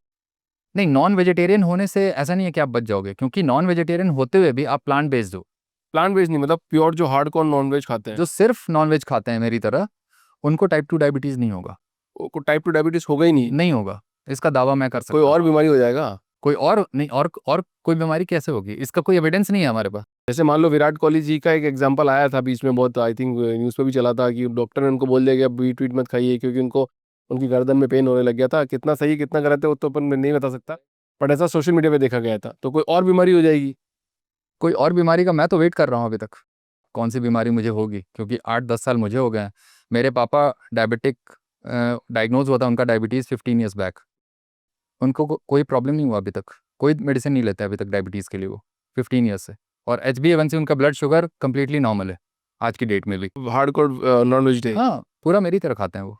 नहीं, नॉन वेजिटेरियन होने से ऐसा नहीं है कि आप बच जाओगे, क्योंकि नॉन वेजिटेरियन होते हुए भी आप प्लांट बेस्ड हो। प्लांट बेस्ड नहीं, मतलब प्योर जो हार्डकोर नॉन वेज खाते हैं जो सिर्फ नॉन वेज खाते हैं मेरी तरह, उनको टाइप 2 डायबिटीज़ नहीं होगा। उनको टाइप 2 डायबिटीज होगा ही नहीं? नहीं होगा, इसका दावा मैं कर कोई सकता हूँ। और बीमारी हो जाएगा? कोई और नहीं, और कोई बीमारी कैसे होगी? इसका कोई एविडेंस नहीं है हमारे पास। जैसे मान लो विराट कोहली जी का एक एग्जांपल आया था बीच में, बहुत आई थिंक न्यूज़ पे भी चला था कि डॉक्टर ने उनको बोल दिया कि अब बीट वीट मत खाइए, क्योंकि उनको उनकी गर्दन में पेन होने लग गया था। कितना सही कितना गलत है वो तो अपन नहीं बता सकता, बट ऐसा सोशल मीडिया पे देखा गया था। तो कोई और बीमारी हो जाएगी? कोई और बीमारी का मैं तो वेट कर रहा हूँ अभी तक, कौन सी बीमारी मुझे होगी, क्योंकि 8-10 साल मुझे हो गए हैं। मेरे पापा डायबिटिक डायग्नोज हुआ था उनका डायबिटीज़ 15 ईयर्स बैक। उनको कोई प्रॉब्लम नहीं हुआ अभी तक, कोई मेडिसिन नहीं लेते अभी तक डायबिटीज़ के लिए वो 15 ईयर्स से। और HbA1c उनका ब्लड शुगर कंप्लीटली नॉर्मल है आज की डेट में भी। हार्डकोर नॉन वेजिटेरियन हाँ, पूरा मेरी तरह खाते हैं वो।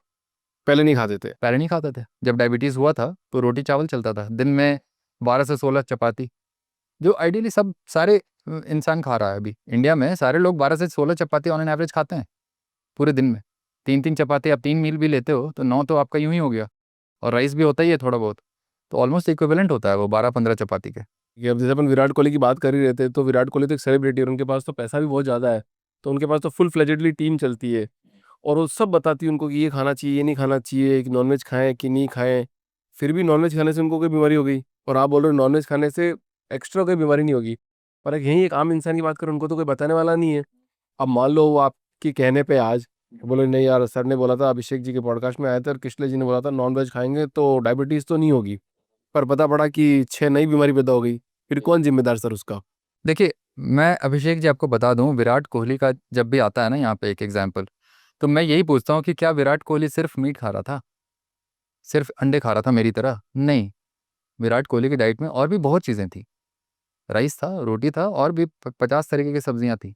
पहले नहीं खाते थे? पहले नहीं खाते थे, जब डायबिटीज़ हुआ था तो रोटी चावल चलता था, दिन में 12 से 16 चपाती, जो आइडियली सब सारे इंसान खा रहा है अभी इंडिया में। सारे लोग 12 से 16 चपाती ऑन एन एवरेज खाते हैं पूरे दिन में। 3-3 चपाती, आप 3 मील भी लेते हो तो 9 तो आपका यूं ही हो गया, और राइस भी होता ही है थोड़ा बहुत, तो ऑलमोस्ट इक्विवेलेंट होता है वो 12-15 चपाती के। कि अब जैसे अपन विराट कोहली की बात कर ही रहे थे, तो विराट कोहली तो एक सेलिब्रिटी है, उनके पास तो पैसा भी बहुत ज़्यादा है, तो उनके पास तो फुल फ्लेजेडली टीम चलती है, और वो सब बताती है उनको कि ये खाना चाहिए, ये नहीं खाना चाहिए, कि नॉनवेज खाएं कि नहीं खाएं। फिर भी नॉनवेज खाने से उनको कोई बीमारी हो गई, और आप बोल रहे हो नॉनवेज खाने से एक्स्ट्रा कोई बीमारी नहीं होगी। पर एक यही एक आम इंसान की बात करें, उनको तो कोई बताने वाला नहीं है। अब मान लो वो आपके कहने पे आज बोले नहीं यार, सर ने बोला था, अभिषेक जी के पॉडकास्ट में आया था और किशले जी ने बोला था नॉनवेज खाएंगे तो डायबिटीज़ तो नहीं होगी, पर पता पड़ा कि 6 नई बीमारी पैदा हो गई। फिर कौन जिम्मेदार सर उसका? देखिए, मैं अभिषेक जी आपको बता दूं, विराट कोहली का जब भी आता है ना यहाँ पे एक एग्जाम्पल, तो मैं यही पूछता हूँ कि क्या विराट कोहली सिर्फ मीट खा रहा था, सिर्फ अंडे खा रहा था मेरी तरह? नहीं, विराट कोहली की डाइट में और भी बहुत चीज़ें थी। राइस था, रोटी था, और भी 50 तरीके की सब्जियां थी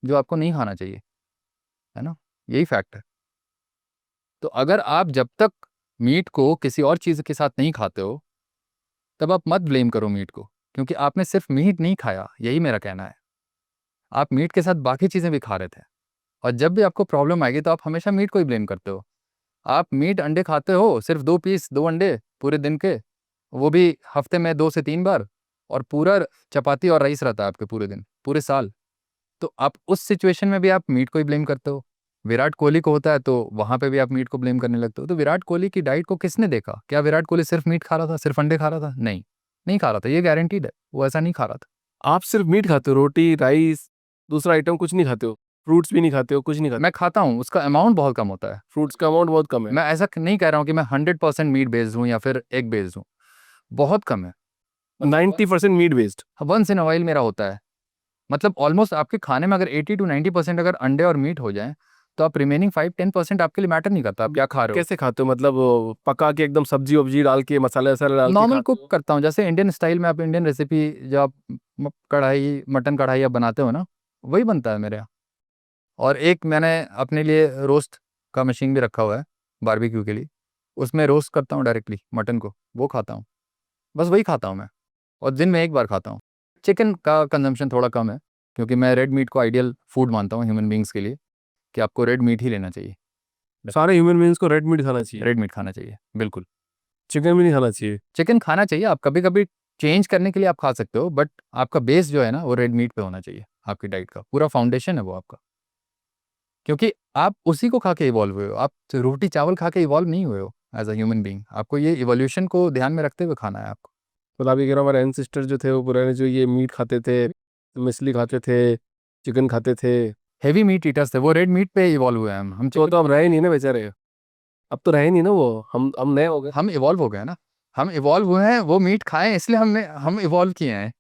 जो आपको नहीं खाना चाहिए, है ना? यही फैक्ट है। तो अगर आप जब तक मीट को किसी और चीज़ के साथ नहीं खाते हो, तब आप मत ब्लेम करो मीट को, क्योंकि आपने सिर्फ मीट नहीं खाया, यही मेरा कहना है। आप मीट के साथ बाकी चीज़ें भी खा रहे थे, और जब भी आपको प्रॉब्लम आएगी तो आप हमेशा मीट को ही ब्लेम करते हो। आप मीट अंडे खाते हो, सिर्फ 2 पीस, 2 अंडे पूरे दिन के, वो भी हफ्ते में 2 से 3 बार, और पूरा चपाती और राइस रहता है आपके पूरे दिन, पूरे साल। तो आप उस सिचुएशन में भी आप मीट को ही ब्लेम करते हो। विराट कोहली को होता है तो वहाँ पे भी आप मीट को ब्लेम करने लगते हो। तो विराट कोहली की डाइट को किसने देखा? क्या विराट कोहली सिर्फ मीट खा रहा था, सिर्फ अंडे खा रहा था? नहीं, नहीं खा रहा था, ये गारंटीड है, वो ऐसा नहीं खा रहा था। आप सिर्फ मीट खाते हो, रोटी, राइस, दूसरा आइटम कुछ नहीं खाते हो? फ्रूट्स भी नहीं खाते हो, कुछ नहीं खाते? मैं खाता हूँ, उसका अमाउंट बहुत कम होता है। फ्रूट्स का अमाउंट बहुत कम है। मैं ऐसा नहीं कह रहा हूँ कि मैं 100% मीट बेस्ड हूँ या फिर एग बेस्ड हूँ, बहुत कम है। 90% meat based. Once in a while मेरा होता है। मतलब ऑलमोस्ट आपके खाने में अगर 80 to 90% अगर अंडे और मीट हो जाए तो आप रिमेनिंग 5-10% आपके लिए मैटर नहीं करता आप क्या खा रहे हो। कैसे खाते हो? मतलब पका के एकदम सब्जी वब्जी डाल के, मसाले वसाले डाल के नॉर्मल खाते कुक हो? करता हूँ, जैसे इंडियन स्टाइल में आप इंडियन रेसिपी जो आप कढ़ाई मटन कढ़ाई आप बनाते हो ना, वही बनता है मेरे यहाँ। और एक मैंने अपने लिए रोस्ट का मशीन भी रखा हुआ है बारबेक्यू के लिए, उसमें रोस्ट करता हूँ डायरेक्टली मटन को, वो खाता हूँ। बस वही खाता हूँ मैं, और दिन में एक बार खाता हूँ। चिकन का कंजम्पशन थोड़ा कम है, क्योंकि मैं रेड मीट को आइडियल फूड मानता हूँ ह्यूमन बींग्स के लिए, कि आपको रेड मीट ही लेना चाहिए, सारे ह्यूमन बींग्स को रेड मीट खाना चाहिए? रेड मीट खाना चाहिए बिल्कुल। चिकन भी नहीं खाना चाहिए? चिकन खाना चाहिए, आप कभी कभी चेंज करने के लिए आप खा सकते हो, बट आपका बेस जो है ना वो रेड मीट पे होना चाहिए, आपकी डाइट का पूरा फाउंडेशन है वो आपका, क्योंकि आप उसी को खा के इवॉल्व हुए हो, आप रोटी चावल खा के इवॉल्व नहीं हुए हो एज अ ह्यूमन बींग। आपको ये इवोल्यूशन को ध्यान में रखते हुए खाना है आपको। मतलब आप ये कह रहे हो हमारे एंसेस्टर जो थे वो पुराने, जो ये मीट खाते थे, मछली खाते थे, चिकन खाते थे, हेवी मीट ईटर्स थे, वो रेड मीट पे इवॉल्व हुए हैं हम तो अब रहे नहीं ना बेचारे। अब तो रहे नहीं ना वो, हम नए हो गए। हम इवॉल्व हो गए ना, हम इवॉल्व हुए हैं, वो मीट खाए इसलिए हम इवॉल्व किए हैं।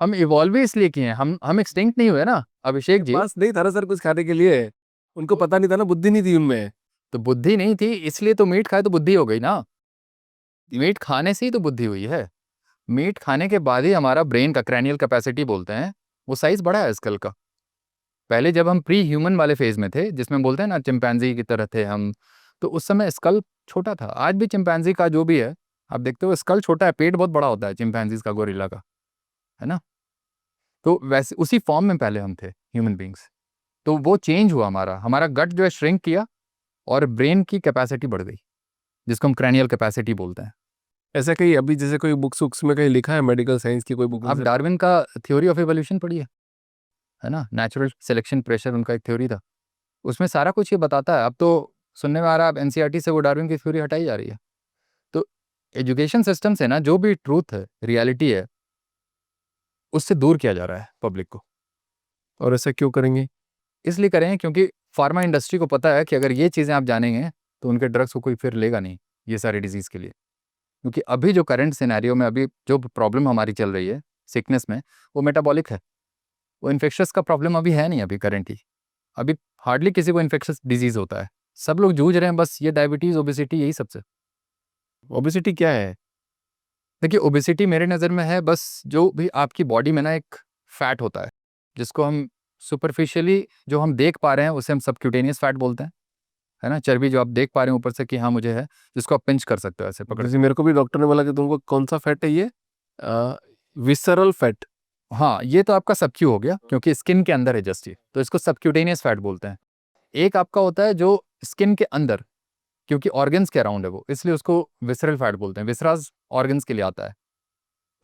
हम इवॉल्व भी इसलिए किए हैं, हम एक्सटिंक्ट नहीं हुए ना अभिषेक जी। पास नहीं था ना सर कुछ खाने के लिए, उनको पता नहीं था ना, बुद्धि नहीं थी उनमें। तो बुद्धि नहीं थी इसलिए तो मीट खाए तो बुद्धि हो गई ना, मीट खाने से ही तो बुद्धि हुई है। मीट खाने के बाद ही हमारा ब्रेन का क्रैनियल कैपेसिटी बोलते हैं, वो साइज बढ़ा है स्कल का। पहले जब हम प्री ह्यूमन वाले फेज में थे, जिसमें बोलते हैं ना चिंपैंजी की तरह थे हम, तो उस समय स्कल छोटा था। आज भी चिंपैंजी का जो भी है आप देखते हो स्कल छोटा है, पेट बहुत बड़ा होता है चिंपैंजीज का, गोरिल्ला का, है ना। तो वैसे उसी फॉर्म में पहले हम थे ह्यूमन बींग्स। तो वो चेंज हुआ, हमारा हमारा गट जो है श्रिंक किया और ब्रेन की कैपेसिटी बढ़ गई, जिसको हम क्रैनियल कैपेसिटी बोलते हैं। ऐसा कहीं अभी जैसे कोई बुक्स वुक्स में कहीं लिखा है, मेडिकल साइंस की कोई बुक आप डार्विन का थ्योरी ऑफ एवोल्यूशन पढ़िए, है ना, नेचुरल सिलेक्शन प्रेशर उनका एक थ्योरी था, उसमें सारा कुछ ये बताता है। अब तो सुनने में आ रहा है अब एनसीईआरटी से वो डार्विन की थ्योरी हटाई जा रही है। तो एजुकेशन सिस्टम से ना जो भी ट्रूथ है, रियलिटी है, उससे दूर किया जा रहा है पब्लिक को। और ऐसा क्यों करेंगे? इसलिए करें क्योंकि फार्मा इंडस्ट्री को पता है कि अगर ये चीज़ें आप जानेंगे तो उनके ड्रग्स को कोई फिर लेगा नहीं ये सारी डिजीज़ के लिए। क्योंकि अभी जो करंट सिनेरियो में अभी जो प्रॉब्लम हमारी चल रही है सिकनेस में, वो मेटाबॉलिक है, वो इन्फेक्शस का प्रॉब्लम अभी है नहीं। अभी करेंटली अभी हार्डली किसी को इन्फेक्शस डिजीज़ होता है, सब लोग जूझ रहे हैं बस ये डायबिटीज़ ओबेसिटी यही सबसे। ओबेसिटी क्या है? देखिए ओबेसिटी मेरे नज़र में है बस जो भी आपकी बॉडी में ना एक फैट होता है, जिसको हम सुपरफिशियली जो हम देख पा रहे हैं उसे हम सबक्यूटेनियस फैट बोलते हैं, है ना, चर्बी जो आप देख पा रहे हैं ऊपर से कि हाँ मुझे है, जिसको आप पिंच कर सकते हो ऐसे पकड़। जैसे मेरे को भी डॉक्टर ने बोला कि तुमको कौन सा फैट है ये, विसरल फैट। हाँ ये तो आपका सबक्यू हो गया क्योंकि स्किन के अंदर है जस्ट ये, तो इसको सबक्यूटेनियस फैट बोलते हैं। एक आपका होता है जो स्किन के अंदर, क्योंकि ऑर्गन्स के अराउंड है वो, इसलिए उसको विसरल फैट बोलते हैं, विसराज ऑर्गन्स के लिए आता है।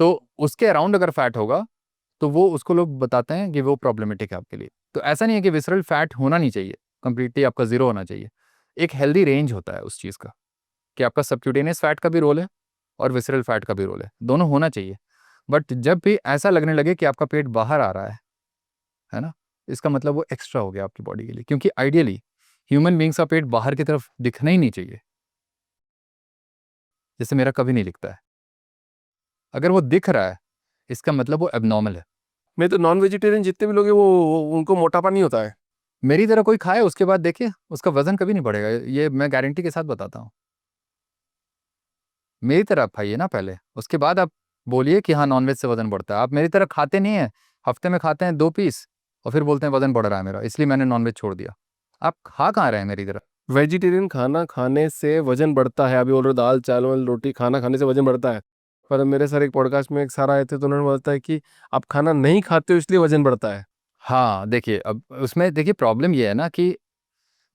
तो उसके अराउंड अगर फैट होगा तो वो उसको लोग बताते हैं कि वो प्रॉब्लमेटिक है आपके लिए। तो ऐसा नहीं है कि विसरल फैट होना नहीं चाहिए, कंप्लीटली आपका जीरो होना चाहिए। एक हेल्दी रेंज होता है उस चीज़ का, कि आपका सबक्यूटेनियस फैट का भी रोल है और विसरल फैट का भी रोल है, दोनों होना चाहिए। बट जब भी ऐसा लगने लगे कि आपका पेट बाहर आ रहा है ना, इसका मतलब वो एक्स्ट्रा हो गया आपकी बॉडी के लिए, क्योंकि आइडियली ह्यूमन बींग्स का पेट बाहर की तरफ दिखना ही नहीं चाहिए, जैसे मेरा कभी नहीं दिखता है। अगर वो दिख रहा है इसका मतलब वो एबनॉर्मल है। मैं तो नॉन वेजिटेरियन जितने भी लोग हैं वो उनको मोटापा नहीं होता है। मेरी तरह कोई खाए उसके बाद देखिए उसका वजन कभी नहीं बढ़ेगा, ये मैं गारंटी के साथ बताता हूँ। मेरी तरह आप खाइए ना पहले, उसके बाद आप बोलिए कि हाँ नॉनवेज से वजन बढ़ता है। आप मेरी तरह खाते नहीं है, हफ्ते में खाते हैं 2 पीस और फिर बोलते हैं वजन बढ़ रहा है मेरा, इसलिए मैंने नॉनवेज छोड़ दिया। आप खा कहाँ रहे हैं मेरी तरह? वेजिटेरियन खाना खाने से वजन बढ़ता है, अभी बोल रहे हो दाल चावल रोटी खाना खाने से वजन बढ़ता है। पर मेरे सर एक पॉडकास्ट में एक सर आए थे तो उन्होंने बताया कि आप खाना नहीं खाते हो इसलिए वजन बढ़ता है। हाँ देखिए, अब उसमें देखिए प्रॉब्लम ये है ना कि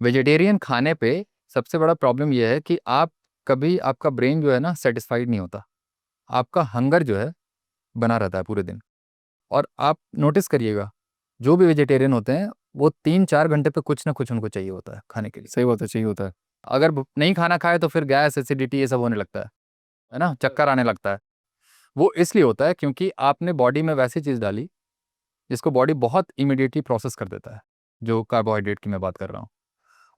वेजिटेरियन खाने पे सबसे बड़ा प्रॉब्लम ये है कि आप कभी, आपका ब्रेन जो है ना सेटिस्फाइड नहीं होता, आपका हंगर जो है बना रहता है पूरे दिन। और आप नोटिस करिएगा जो भी वेजिटेरियन होते हैं वो 3-4 घंटे पे कुछ ना कुछ उनको चाहिए होता है खाने के लिए। सही बात है, चाहिए होता है। अगर नहीं खाना खाए तो फिर गैस, एसिडिटी ये सब होने लगता है ना, चक्कर आने लगता है। वो इसलिए होता है क्योंकि आपने बॉडी में वैसी चीज़ डाली जिसको बॉडी बहुत इमीडिएटली प्रोसेस कर देता है, जो कार्बोहाइड्रेट की मैं बात कर रहा हूँ।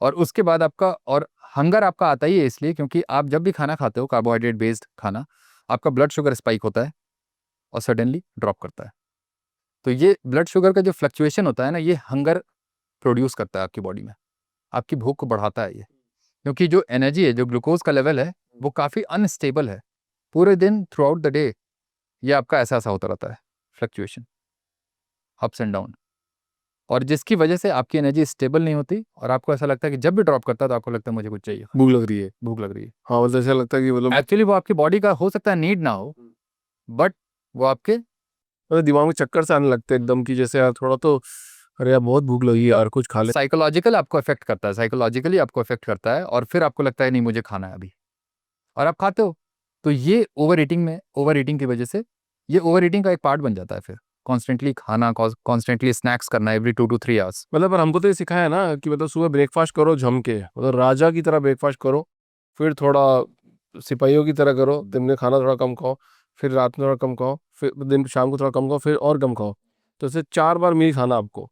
और उसके बाद आपका और हंगर आपका आता ही है इसलिए क्योंकि आप जब भी खाना खाते हो कार्बोहाइड्रेट बेस्ड खाना, आपका ब्लड शुगर स्पाइक होता है और सडनली ड्रॉप करता है। तो ये ब्लड शुगर का जो फ्लक्चुएशन होता है ना, ये हंगर प्रोड्यूस करता है आपकी बॉडी में, आपकी भूख को बढ़ाता है ये। क्योंकि जो एनर्जी है, जो ग्लूकोज का लेवल है, वो काफ़ी अनस्टेबल है। पूरे दिन थ्रू आउट द डे ये आपका ऐसा होता रहता है, फ्लक्चुएशन, अप्स एंड डाउन। और जिसकी वजह से आपकी एनर्जी स्टेबल नहीं होती और आपको ऐसा लगता है कि जब भी ड्रॉप करता है तो आपको लगता है मुझे कुछ चाहिए, भूख लग रही है। भूख लग रही है। हाँ, मतलब ऐसा लगता है कि मतलब एक्चुअली वो आपकी बॉडी का हो सकता है नीड ना हो, बट वो आपके दिमाग में चक्कर से आने लगते हैं एकदम, कि जैसे यार थोड़ा तो, अरे यार बहुत भूख लगी यार, कुछ खा ले। साइकोलॉजिकल आपको अफेक्ट करता है, साइकोलॉजिकली आपको अफेक्ट करता है और फिर आपको लगता है नहीं मुझे खाना है अभी, और आप खाते हो। तो ये ओवर ईटिंग की वजह से ये ओवर ईटिंग का एक पार्ट बन जाता है। फिर कॉन्स्टेंटली खाना, कॉन्स्टेंटली स्नैक्स करना एवरी 2 to 3 आवर्स। मतलब पर हमको तो ये सिखाया है ना कि मतलब सुबह ब्रेकफास्ट करो जम के, मतलब राजा की तरह ब्रेकफास्ट करो, फिर थोड़ा सिपाहियों की तरह करो, दिन में खाना थोड़ा कम खाओ, फिर रात में थोड़ा कम खाओ, फिर दिन शाम को थोड़ा कम खाओ, फिर और कम खाओ। तो ऐसे 4 बार मील खाना आपको।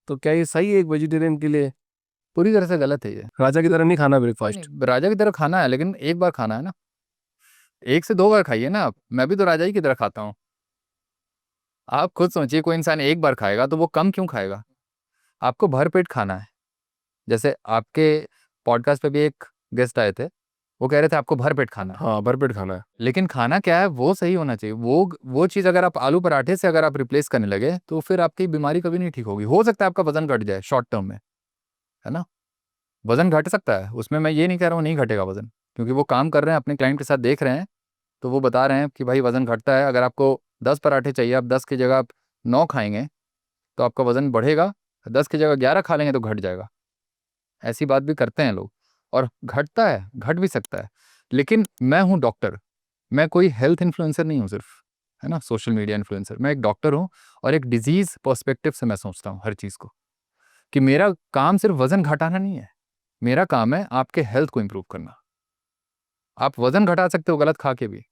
तो क्या ये सही है एक वेजिटेरियन के लिए? पूरी तरह से गलत है ये। राजा की तरह नहीं खाना नहीं, ब्रेकफास्ट। राजा की तरह खाना है लेकिन एक बार खाना है ना, 1 से 2 बार खाइए ना आप। मैं भी तो राजा ही की तरह खाता हूँ। आप खुद सोचिए, कोई इंसान एक बार खाएगा तो वो कम क्यों खाएगा? आपको भर पेट खाना है। जैसे आपके पॉडकास्ट पे भी एक गेस्ट आए थे, वो कह रहे थे आपको भर पेट खाना है। हाँ, भरपेट खाना है। लेकिन खाना क्या है वो सही होना चाहिए। वो चीज़ अगर आप आलू पराठे से अगर आप रिप्लेस करने लगे तो फिर आपकी बीमारी कभी नहीं ठीक होगी। हो सकता है आपका वजन घट जाए शॉर्ट टर्म में, है ना, वजन घट सकता है उसमें, मैं ये नहीं कह रहा हूँ नहीं घटेगा वजन, क्योंकि वो काम कर रहे हैं अपने क्लाइंट के साथ, देख रहे हैं तो वो बता रहे हैं कि भाई वजन घटता है। अगर आपको 10 पराठे चाहिए, आप 10 की जगह आप 9 खाएंगे तो आपका वजन बढ़ेगा, 10 की जगह 11 खा लेंगे तो घट जाएगा। ऐसी बात भी करते हैं लोग, और घटता है, घट भी सकता है। लेकिन मैं हूँ डॉक्टर, मैं कोई हेल्थ इन्फ्लुएंसर नहीं हूँ सिर्फ, है ना, सोशल मीडिया इन्फ्लुएंसर। मैं एक डॉक्टर हूँ और एक डिजीज पर्सपेक्टिव से मैं सोचता हूँ हर चीज़ को, कि मेरा काम सिर्फ वजन घटाना नहीं है, मेरा काम है आपके हेल्थ को इम्प्रूव करना। आप वजन घटा सकते हो गलत खा के भी,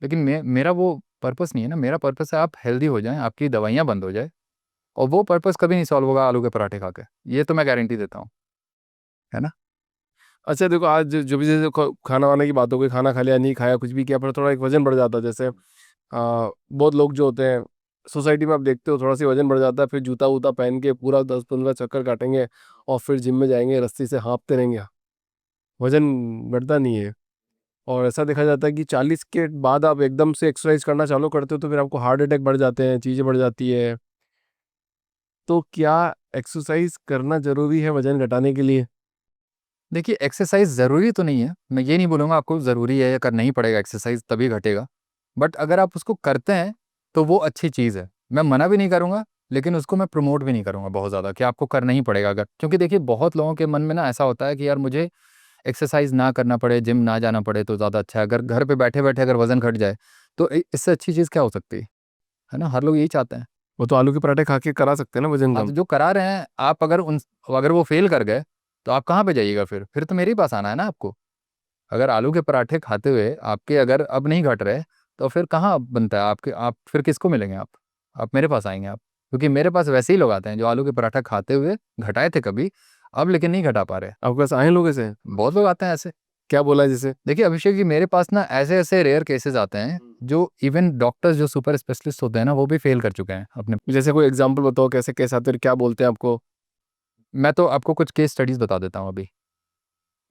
लेकिन मेरा वो पर्पस नहीं है ना। मेरा पर्पस है आप हेल्दी हो जाएं, आपकी दवाइयाँ बंद हो जाए, और वो पर्पस कभी नहीं सॉल्व होगा आलू के पराठे खा के, ये तो मैं गारंटी देता हूँ, है ना। अच्छा देखो, आज जो भी जैसे खाना वाने की बात हो गई, खाना खा लिया नहीं खाया कुछ भी किया, पर थोड़ा एक वजन बढ़ जाता है। जैसे बहुत लोग जो होते हैं सोसाइटी में, आप देखते हो थोड़ा सी वजन बढ़ जाता है, फिर जूता वूता पहन के पूरा 10-15 चक्कर काटेंगे और फिर जिम में जाएंगे, रस्सी से हाँपते रहेंगे, वजन बढ़ता नहीं है। और ऐसा देखा जाता है कि 40 के बाद आप एकदम से एक्सरसाइज करना चालू करते हो तो फिर आपको हार्ट अटैक बढ़ जाते हैं, चीज़ें बढ़ जाती है। तो क्या एक्सरसाइज करना जरूरी है वजन घटाने के लिए? देखिए, एक्सरसाइज ज़रूरी तो नहीं है, मैं ये नहीं बोलूँगा आपको ज़रूरी है या करना ही पड़ेगा एक्सरसाइज तभी घटेगा। बट अगर आप उसको करते हैं तो वो अच्छी चीज़ है, मैं मना भी नहीं करूँगा, लेकिन उसको मैं प्रमोट भी नहीं करूँगा बहुत ज़्यादा कि आपको करना ही पड़ेगा। अगर, क्योंकि देखिए बहुत लोगों के मन में ना ऐसा होता है कि यार मुझे एक्सरसाइज ना करना पड़े, जिम ना जाना पड़े तो ज़्यादा अच्छा है। अगर घर पे बैठे-बैठे अगर वज़न घट जाए तो इससे अच्छी चीज़ क्या हो सकती है ना? हर लोग यही चाहते हैं। वो तो आलू के पराठे खा के करा सकते हैं ना वजन हाँ, कम। तो जो करा रहे हैं आप, अगर वो फेल कर गए तो आप कहाँ पे जाइएगा फिर तो मेरे ही पास आना है ना आपको। अगर आलू के पराठे खाते हुए आपके अगर अब नहीं घट रहे तो फिर कहाँ बनता है आपके, आप फिर किसको मिलेंगे आप मेरे पास आएंगे आप, क्योंकि मेरे पास वैसे ही लोग आते हैं जो आलू के पराठा खाते हुए घटाए थे कभी, अब लेकिन नहीं घटा पा रहे। आपके पास आए लोग ऐसे? बहुत लोग आते हैं ऐसे। क्या बोला है जैसे? देखिए अभिषेक जी, मेरे पास ना ऐसे ऐसे रेयर केसेस आते हैं जो इवन डॉक्टर्स जो सुपर स्पेशलिस्ट होते हैं ना वो भी फेल कर चुके हैं अपने। जैसे कोई एग्जांपल बताओ, कैसे केस आते हैं, क्या बोलते हैं आपको? मैं तो आपको कुछ केस स्टडीज बता देता हूँ अभी।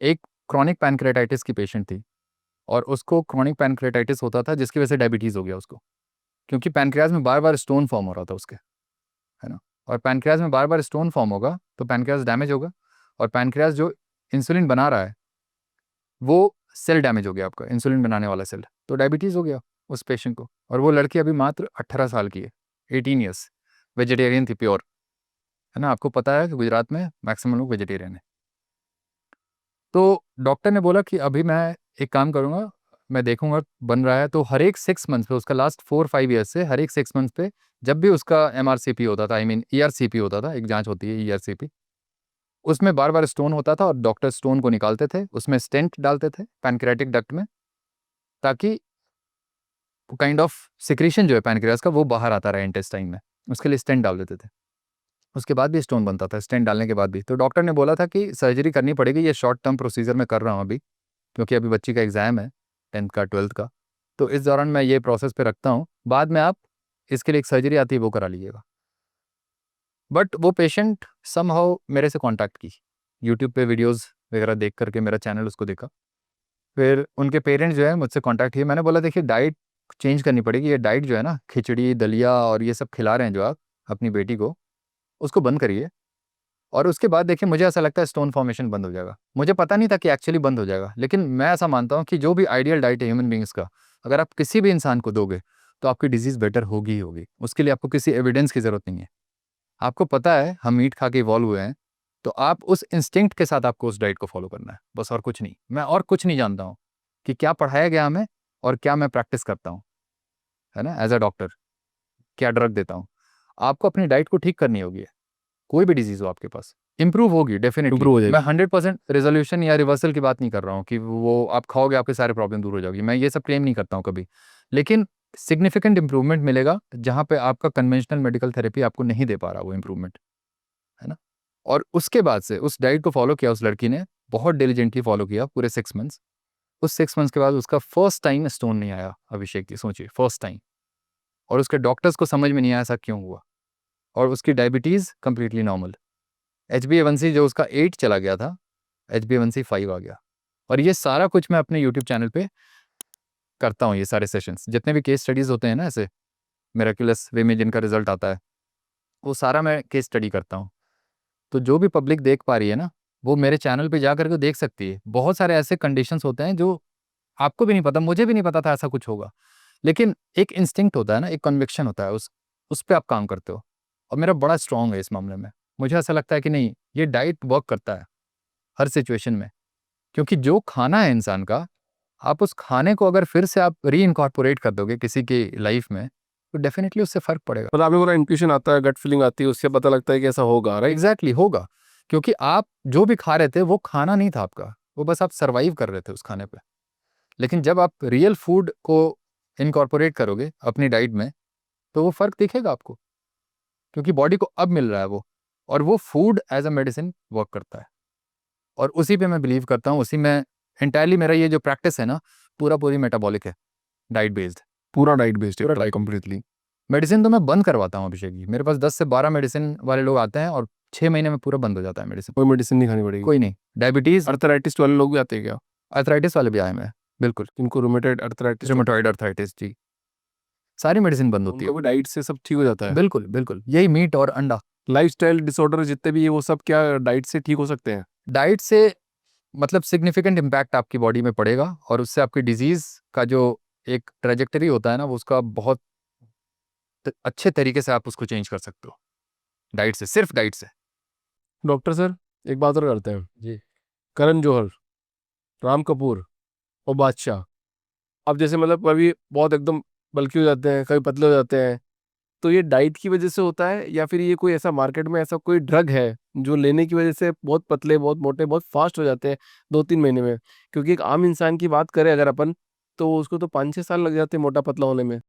एक क्रॉनिक पैनक्रेटाइटिस की पेशेंट थी, और उसको क्रॉनिक पैनक्रेटाइटिस होता था जिसकी वजह से डायबिटीज़ हो गया उसको, क्योंकि पैनक्रियाज में बार बार स्टोन फॉर्म हो रहा था उसके, है ना। और पैनक्रियाज में बार बार स्टोन फॉर्म होगा तो पैनक्रियाज डैमेज होगा, और पैनक्रियाज जो इंसुलिन बना रहा है वो सेल डैमेज हो गया आपका, इंसुलिन बनाने वाला सेल, तो डायबिटीज़ हो गया उस पेशेंट को। और वो लड़की अभी मात्र 18 साल की है, 18 ईयर्स, वेजिटेरियन थी प्योर, है ना। आपको पता है कि गुजरात में मैक्सिमम लोग वेजिटेरियन है। तो डॉक्टर ने बोला कि अभी मैं एक काम करूँगा, मैं देखूंगा बन रहा है तो हर एक 6 मंथ पे, उसका लास्ट 4-5 ईयर्स से हर एक 6 मंथ पे जब भी उसका MRCP होता था, आई मीन ERCP होता था, एक जांच होती है ERCP, उसमें बार बार स्टोन होता था और डॉक्टर स्टोन को निकालते थे, उसमें स्टेंट डालते थे पैनक्रियाटिक डक्ट में, ताकि काइंड ऑफ सिक्रीशन जो है पैनक्रियास का वो बाहर आता रहे इंटेस्टाइन में, उसके लिए स्टेंट डाल देते थे। उसके बाद भी स्टोन बनता था, स्टेंट डालने के बाद भी। तो डॉक्टर ने बोला था कि सर्जरी करनी पड़ेगी, ये शॉर्ट टर्म प्रोसीजर में कर रहा हूँ अभी, क्योंकि अभी बच्ची का एग्ज़ाम है 10th का 12th का, तो इस दौरान मैं ये प्रोसेस पे रखता हूँ, बाद में आप इसके लिए एक सर्जरी आती है वो करा लीजिएगा। बट वो पेशेंट समहाउ मेरे से कांटेक्ट की, यूट्यूब पे वीडियोस वगैरह देख करके, मेरा चैनल उसको देखा, फिर उनके पेरेंट्स जो है मुझसे कांटेक्ट किए। मैंने बोला देखिए डाइट चेंज करनी पड़ेगी, ये डाइट जो है ना, खिचड़ी दलिया और ये सब खिला रहे हैं जो आप अपनी बेटी को, उसको बंद करिए। और उसके बाद देखिए मुझे ऐसा लगता है स्टोन फॉर्मेशन बंद हो जाएगा। मुझे पता नहीं था कि एक्चुअली बंद हो जाएगा, लेकिन मैं ऐसा मानता हूँ कि जो भी आइडियल डाइट है ह्यूमन बींग्स का, अगर आप किसी भी इंसान को दोगे तो आपकी डिजीज़ बेटर होगी ही होगी। उसके लिए आपको किसी एविडेंस की ज़रूरत नहीं है। आपको पता है हम मीट खा के इवॉल्व हुए हैं, तो आप उस इंस्टिंक्ट के साथ आपको उस डाइट को फॉलो करना है, बस, और कुछ नहीं। मैं और कुछ नहीं जानता हूँ कि क्या पढ़ाया गया हमें और क्या मैं प्रैक्टिस करता हूँ, है ना, एज अ डॉक्टर क्या ड्रग देता हूँ। आपको अपनी डाइट को ठीक करनी होगी, कोई भी डिजीज़ हो आपके पास, इंप्रूव होगी डेफिनेटली। इम्प्रूव हो मैं जाएगी। 100% रेजोल्यूशन या रिवर्सल की बात नहीं कर रहा हूँ कि वो आप खाओगे आपके सारे प्रॉब्लम दूर हो जाएगी, मैं ये सब क्लेम नहीं करता हूँ कभी, लेकिन सिग्निफिकेंट इंप्रूवमेंट मिलेगा जहाँ पे आपका कन्वेंशनल मेडिकल थेरेपी आपको नहीं दे पा रहा वो इंप्रूवमेंट, है ना। और उसके बाद से उस डाइट को फॉलो किया उस लड़की ने, बहुत डिलीजेंटली फॉलो किया पूरे 6 मंथ्स। उस 6 मंथ्स के बाद उसका फर्स्ट टाइम स्टोन नहीं आया, अभिषेक जी सोचिए, फर्स्ट टाइम। और उसके डॉक्टर्स को समझ में नहीं आया ऐसा क्यों हुआ। और उसकी डायबिटीज़ कंप्लीटली नॉर्मल, HbA1c जो उसका 8 चला गया था, HbA1c 5 आ गया। और ये सारा कुछ मैं अपने यूट्यूब चैनल पे करता हूँ, ये सारे सेशंस जितने भी केस स्टडीज़ होते हैं ना, ऐसे मिरेकुलस वे में जिनका रिजल्ट आता है, वो सारा मैं केस स्टडी करता हूँ। तो जो भी पब्लिक देख पा रही है ना, वो मेरे चैनल पे जा करके देख सकती है। बहुत सारे ऐसे कंडीशंस होते हैं जो आपको भी नहीं पता, मुझे भी नहीं पता था ऐसा कुछ होगा, लेकिन एक इंस्टिंक्ट होता है ना, एक कन्विक्शन होता है, उस पे आप काम करते हो। और मेरा बड़ा स्ट्रॉन्ग है इस मामले में। मुझे ऐसा लगता है कि नहीं, ये डाइट वर्क करता है हर सिचुएशन में, क्योंकि जो खाना है इंसान का, आप उस खाने को अगर फिर से आप री-इनकॉर्पोरेट कर दोगे किसी की लाइफ में, तो डेफिनेटली उससे फ़र्क पड़ेगा। मतलब आपने बोला इंट्यूशन आता है, गट फीलिंग आती है, उससे पता लगता है कि ऐसा होगा, राइट? एग्जैक्टली होगा, क्योंकि आप जो भी खा रहे थे वो खाना नहीं था आपका, वो बस आप सर्वाइव कर रहे थे उस खाने पे। लेकिन जब आप रियल फूड को इनकॉर्पोरेट करोगे अपनी डाइट में, तो वो फ़र्क दिखेगा आपको, क्योंकि बॉडी को अब मिल रहा है वो, और वो food as a medicine work करता है। और उसी पे मैं बिलीव करता हूँ, उसी में एंटायरली मेरा ये जो प्रैक्टिस है ना, पूरी मेटाबॉलिक है, डाइट बेस्ड। पूरा डाइट बेस्ड पूरा है डाइट कंप्लीटली। मेडिसिन तो मैं बंद करवाता हूँ अभिषेक जी, मेरे पास 10 से 12 मेडिसिन वाले लोग आते हैं और 6 महीने में पूरा बंद हो जाता है मेडिसिन। कोई मेडिसिन नहीं खानी पड़ेगी। कोई नहीं, डायबिटीज़, अर्थराइटिस वाले लोग भी आते हैं क्या? अर्थराइटिस वाले भी आए हैं, बिल्कुल, जिनको रूमेटॉइड अर्थराइटिस, रूमेटॉइड अर्थराइटिस जी, सारी मेडिसिन बंद होती है। उनको भी डाइट से सब ठीक हो जाता है? बिल्कुल, बिल्कुल, यही मीट और अंडा। लाइफस्टाइल डिसऑर्डर जितने भी है वो सब क्या डाइट से ठीक हो सकते हैं? डाइट से मतलब सिग्निफिकेंट इम्पैक्ट आपकी बॉडी में पड़ेगा, और उससे आपकी डिजीज़ का जो एक ट्रैजेक्टरी होता है ना, वो उसका बहुत अच्छे तरीके से आप उसको चेंज कर सकते हो डाइट से, सिर्फ डाइट से। डॉक्टर सर, एक बात और करते हैं। जी। करण जौहर, राम कपूर और बादशाह, अब जैसे मतलब कभी बहुत एकदम बल्की हो जाते हैं, कभी पतले हो जाते हैं, तो ये डाइट की वजह से होता है या फिर ये कोई ऐसा मार्केट में ऐसा कोई ड्रग है जो लेने की वजह से बहुत पतले, बहुत मोटे, बहुत फास्ट हो जाते हैं 2-3 महीने में? क्योंकि एक आम इंसान की बात करें अगर अपन, तो उसको तो 5-6 साल लग जाते हैं मोटा पतला होने में।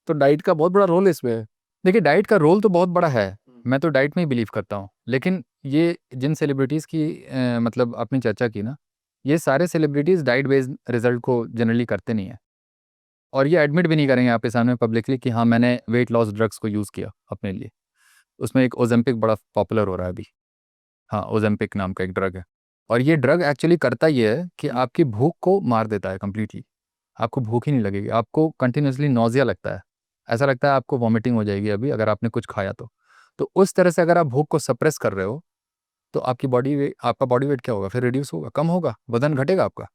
तो डाइट का बहुत बड़ा रोल है इसमें। देखिए डाइट का रोल तो बहुत बड़ा है, मैं तो डाइट में ही बिलीव करता हूँ, लेकिन ये जिन सेलिब्रिटीज़ की मतलब आपने चर्चा की ना, ये सारे सेलिब्रिटीज़ डाइट बेस्ड रिजल्ट को जनरली करते नहीं है, और ये एडमिट भी नहीं करेंगे आपके सामने पब्लिकली कि हाँ मैंने वेट लॉस ड्रग्स को यूज़ किया अपने लिए। उसमें एक ओजेम्पिक बड़ा पॉपुलर हो रहा है अभी, हाँ, ओजेम्पिक नाम का एक ड्रग है, और ये ड्रग एक्चुअली करता ये है कि आपकी भूख को मार देता है कम्प्लीटली। आपको भूख ही नहीं लगेगी, आपको कंटिन्यूअसली नौजिया लगता है, ऐसा लगता है आपको वॉमिटिंग हो जाएगी अभी अगर आपने कुछ खाया तो। तो उस तरह से अगर आप भूख को सप्रेस कर रहे हो, तो आपका बॉडी वेट क्या होगा, फिर रिड्यूस होगा, कम होगा, वजन घटेगा आपका।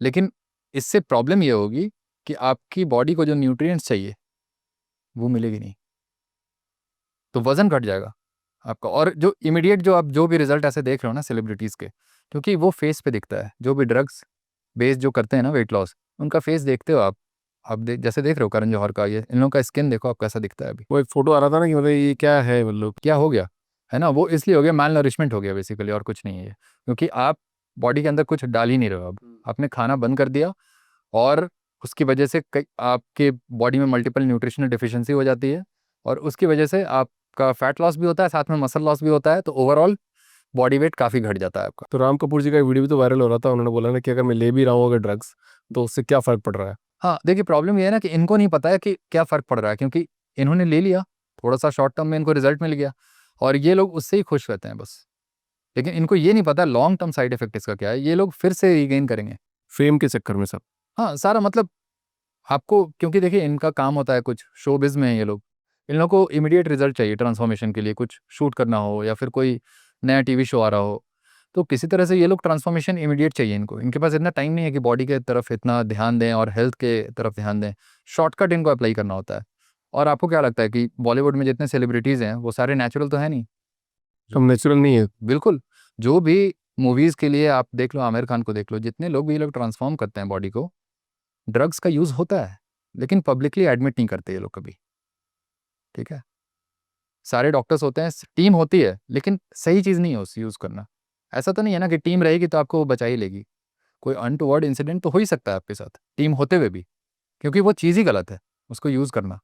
लेकिन इससे प्रॉब्लम ये होगी कि आपकी बॉडी को जो न्यूट्रिएंट्स चाहिए वो मिलेगी नहीं, तो वजन घट जाएगा आपका। और जो इमीडिएट जो आप जो भी रिजल्ट ऐसे देख रहे हो ना सेलिब्रिटीज़ के, क्योंकि वो फेस पे दिखता है, जो भी ड्रग्स बेस्ड जो करते हैं ना वेट लॉस, उनका फेस देखते हो आप जैसे देख रहे हो करण जौहर का, ये इन लोगों का स्किन देखो आप कैसा दिखता है अभी, वो एक फोटो आ रहा था ना कि मतलब ये क्या है, मतलब क्या हो गया है ना, वो इसलिए हो गया, माल नरिशमेंट हो गया बेसिकली, और कुछ नहीं है ये। क्योंकि आप बॉडी के अंदर कुछ डाल ही नहीं रहे हो, अब आपने खाना बंद कर दिया, और उसकी वजह से कई आपके बॉडी में मल्टीपल न्यूट्रिशनल डिफिशियंसी हो जाती है, और उसकी वजह से आपका फैट लॉस भी होता है, साथ में मसल लॉस भी होता है, तो ओवरऑल बॉडी वेट काफ़ी घट जाता है आपका। तो राम कपूर जी का एक वीडियो भी तो वायरल हो रहा था, उन्होंने बोला ना कि अगर मैं ले भी रहा हूँ अगर ड्रग्स, तो उससे क्या फ़र्क पड़ रहा है। हाँ देखिए, प्रॉब्लम ये है ना कि इनको नहीं पता है कि क्या फ़र्क पड़ रहा है, क्योंकि इन्होंने ले लिया, थोड़ा सा शॉर्ट टर्म में इनको रिजल्ट मिल गया, और ये लोग उससे ही खुश रहते हैं बस। लेकिन इनको ये नहीं पता लॉन्ग टर्म साइड इफेक्ट इसका क्या है, ये लोग फिर से रीगेन करेंगे। फेम के चक्कर में सब। हाँ सारा मतलब आपको, क्योंकि देखिए इनका काम होता है कुछ शोबिज़ में है ये लोग, इन लोगों को इमीडिएट रिजल्ट चाहिए ट्रांसफॉर्मेशन के लिए, कुछ शूट करना हो या फिर कोई नया टीवी शो आ रहा हो, तो किसी तरह से ये लोग ट्रांसफॉर्मेशन इमीडिएट चाहिए इनको, इनके पास इतना टाइम नहीं है कि बॉडी के तरफ इतना ध्यान दें और हेल्थ के तरफ ध्यान दें, शॉर्टकट इनको अप्लाई करना होता है। और आपको क्या लगता है कि बॉलीवुड में जितने सेलिब्रिटीज़ हैं वो सारे नेचुरल तो है नहीं? सब नेचुरल नहीं है। बिल्कुल, जो भी मूवीज़ के लिए आप देख लो, आमिर खान को देख लो, जितने लोग भी ये लोग ट्रांसफॉर्म करते हैं बॉडी को, ड्रग्स का यूज़ होता है, लेकिन पब्लिकली एडमिट नहीं करते ये लोग कभी, ठीक है? सारे डॉक्टर्स होते हैं, टीम होती है, लेकिन सही चीज़ नहीं है उसे यूज़ करना। ऐसा तो नहीं है ना कि टीम रहेगी तो आपको वो बचा ही लेगी। कोई अनटोवर्ड इंसिडेंट तो हो ही सकता है आपके साथ, टीम होते हुए भी, क्योंकि वो चीज़ ही गलत है, उसको यूज़ करना।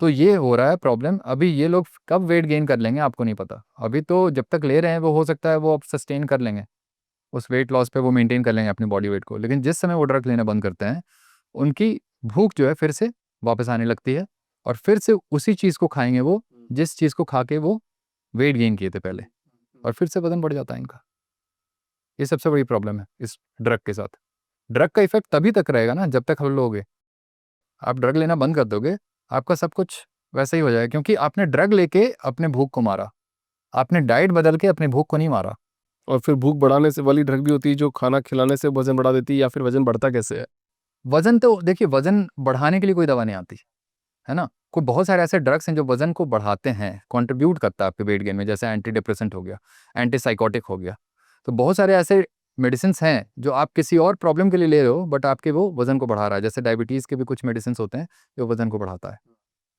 तो ये हो रहा है प्रॉब्लम, अभी ये लोग कब वेट गेन कर लेंगे आपको नहीं पता। अभी तो जब तक ले रहे हैं वो हो सकता है वो अब सस्टेन कर लेंगे, उस वेट लॉस पे वो मेंटेन कर लेंगे अपनी बॉडी वेट को, लेकिन जिस समय वो ड्रग लेना बंद करते हैं, उनकी भूख जो है फिर से वापस आने लगती है, और फिर से उसी चीज़ को खाएँगे वो, जिस चीज़ को खा के वो वेट गेन किए थे पहले, और फिर से वज़न बढ़ जाता है इनका। ये सबसे बड़ी प्रॉब्लम है इस ड्रग के साथ। ड्रग का इफ़ेक्ट तभी तक रहेगा ना जब तक हम लोगे। आप ड्रग लेना बंद कर दोगे, आपका सब कुछ वैसा ही हो जाएगा, क्योंकि आपने ड्रग लेके अपने भूख को मारा। आपने डाइट बदल के अपनी भूख को नहीं मारा। और फिर भूख बढ़ाने से वाली ड्रग भी होती है जो खाना खिलाने से वजन बढ़ा देती है, या फिर वजन बढ़ता कैसे है। वज़न तो देखिए, वज़न बढ़ाने के लिए कोई दवा नहीं आती, है ना? कोई बहुत सारे ऐसे ड्रग्स हैं जो वज़न को बढ़ाते हैं, कंट्रीब्यूट करता है आपके वेट गेन में, जैसे एंटी डिप्रेसेंट हो गया, एंटीसाइकोटिक हो गया। तो बहुत सारे ऐसे मेडिसिन्स हैं जो आप किसी और प्रॉब्लम के लिए ले रहे हो, बट आपके वो वज़न को बढ़ा रहा है। जैसे डायबिटीज़ के भी कुछ मेडिसिन्स होते हैं जो वज़न को बढ़ाता है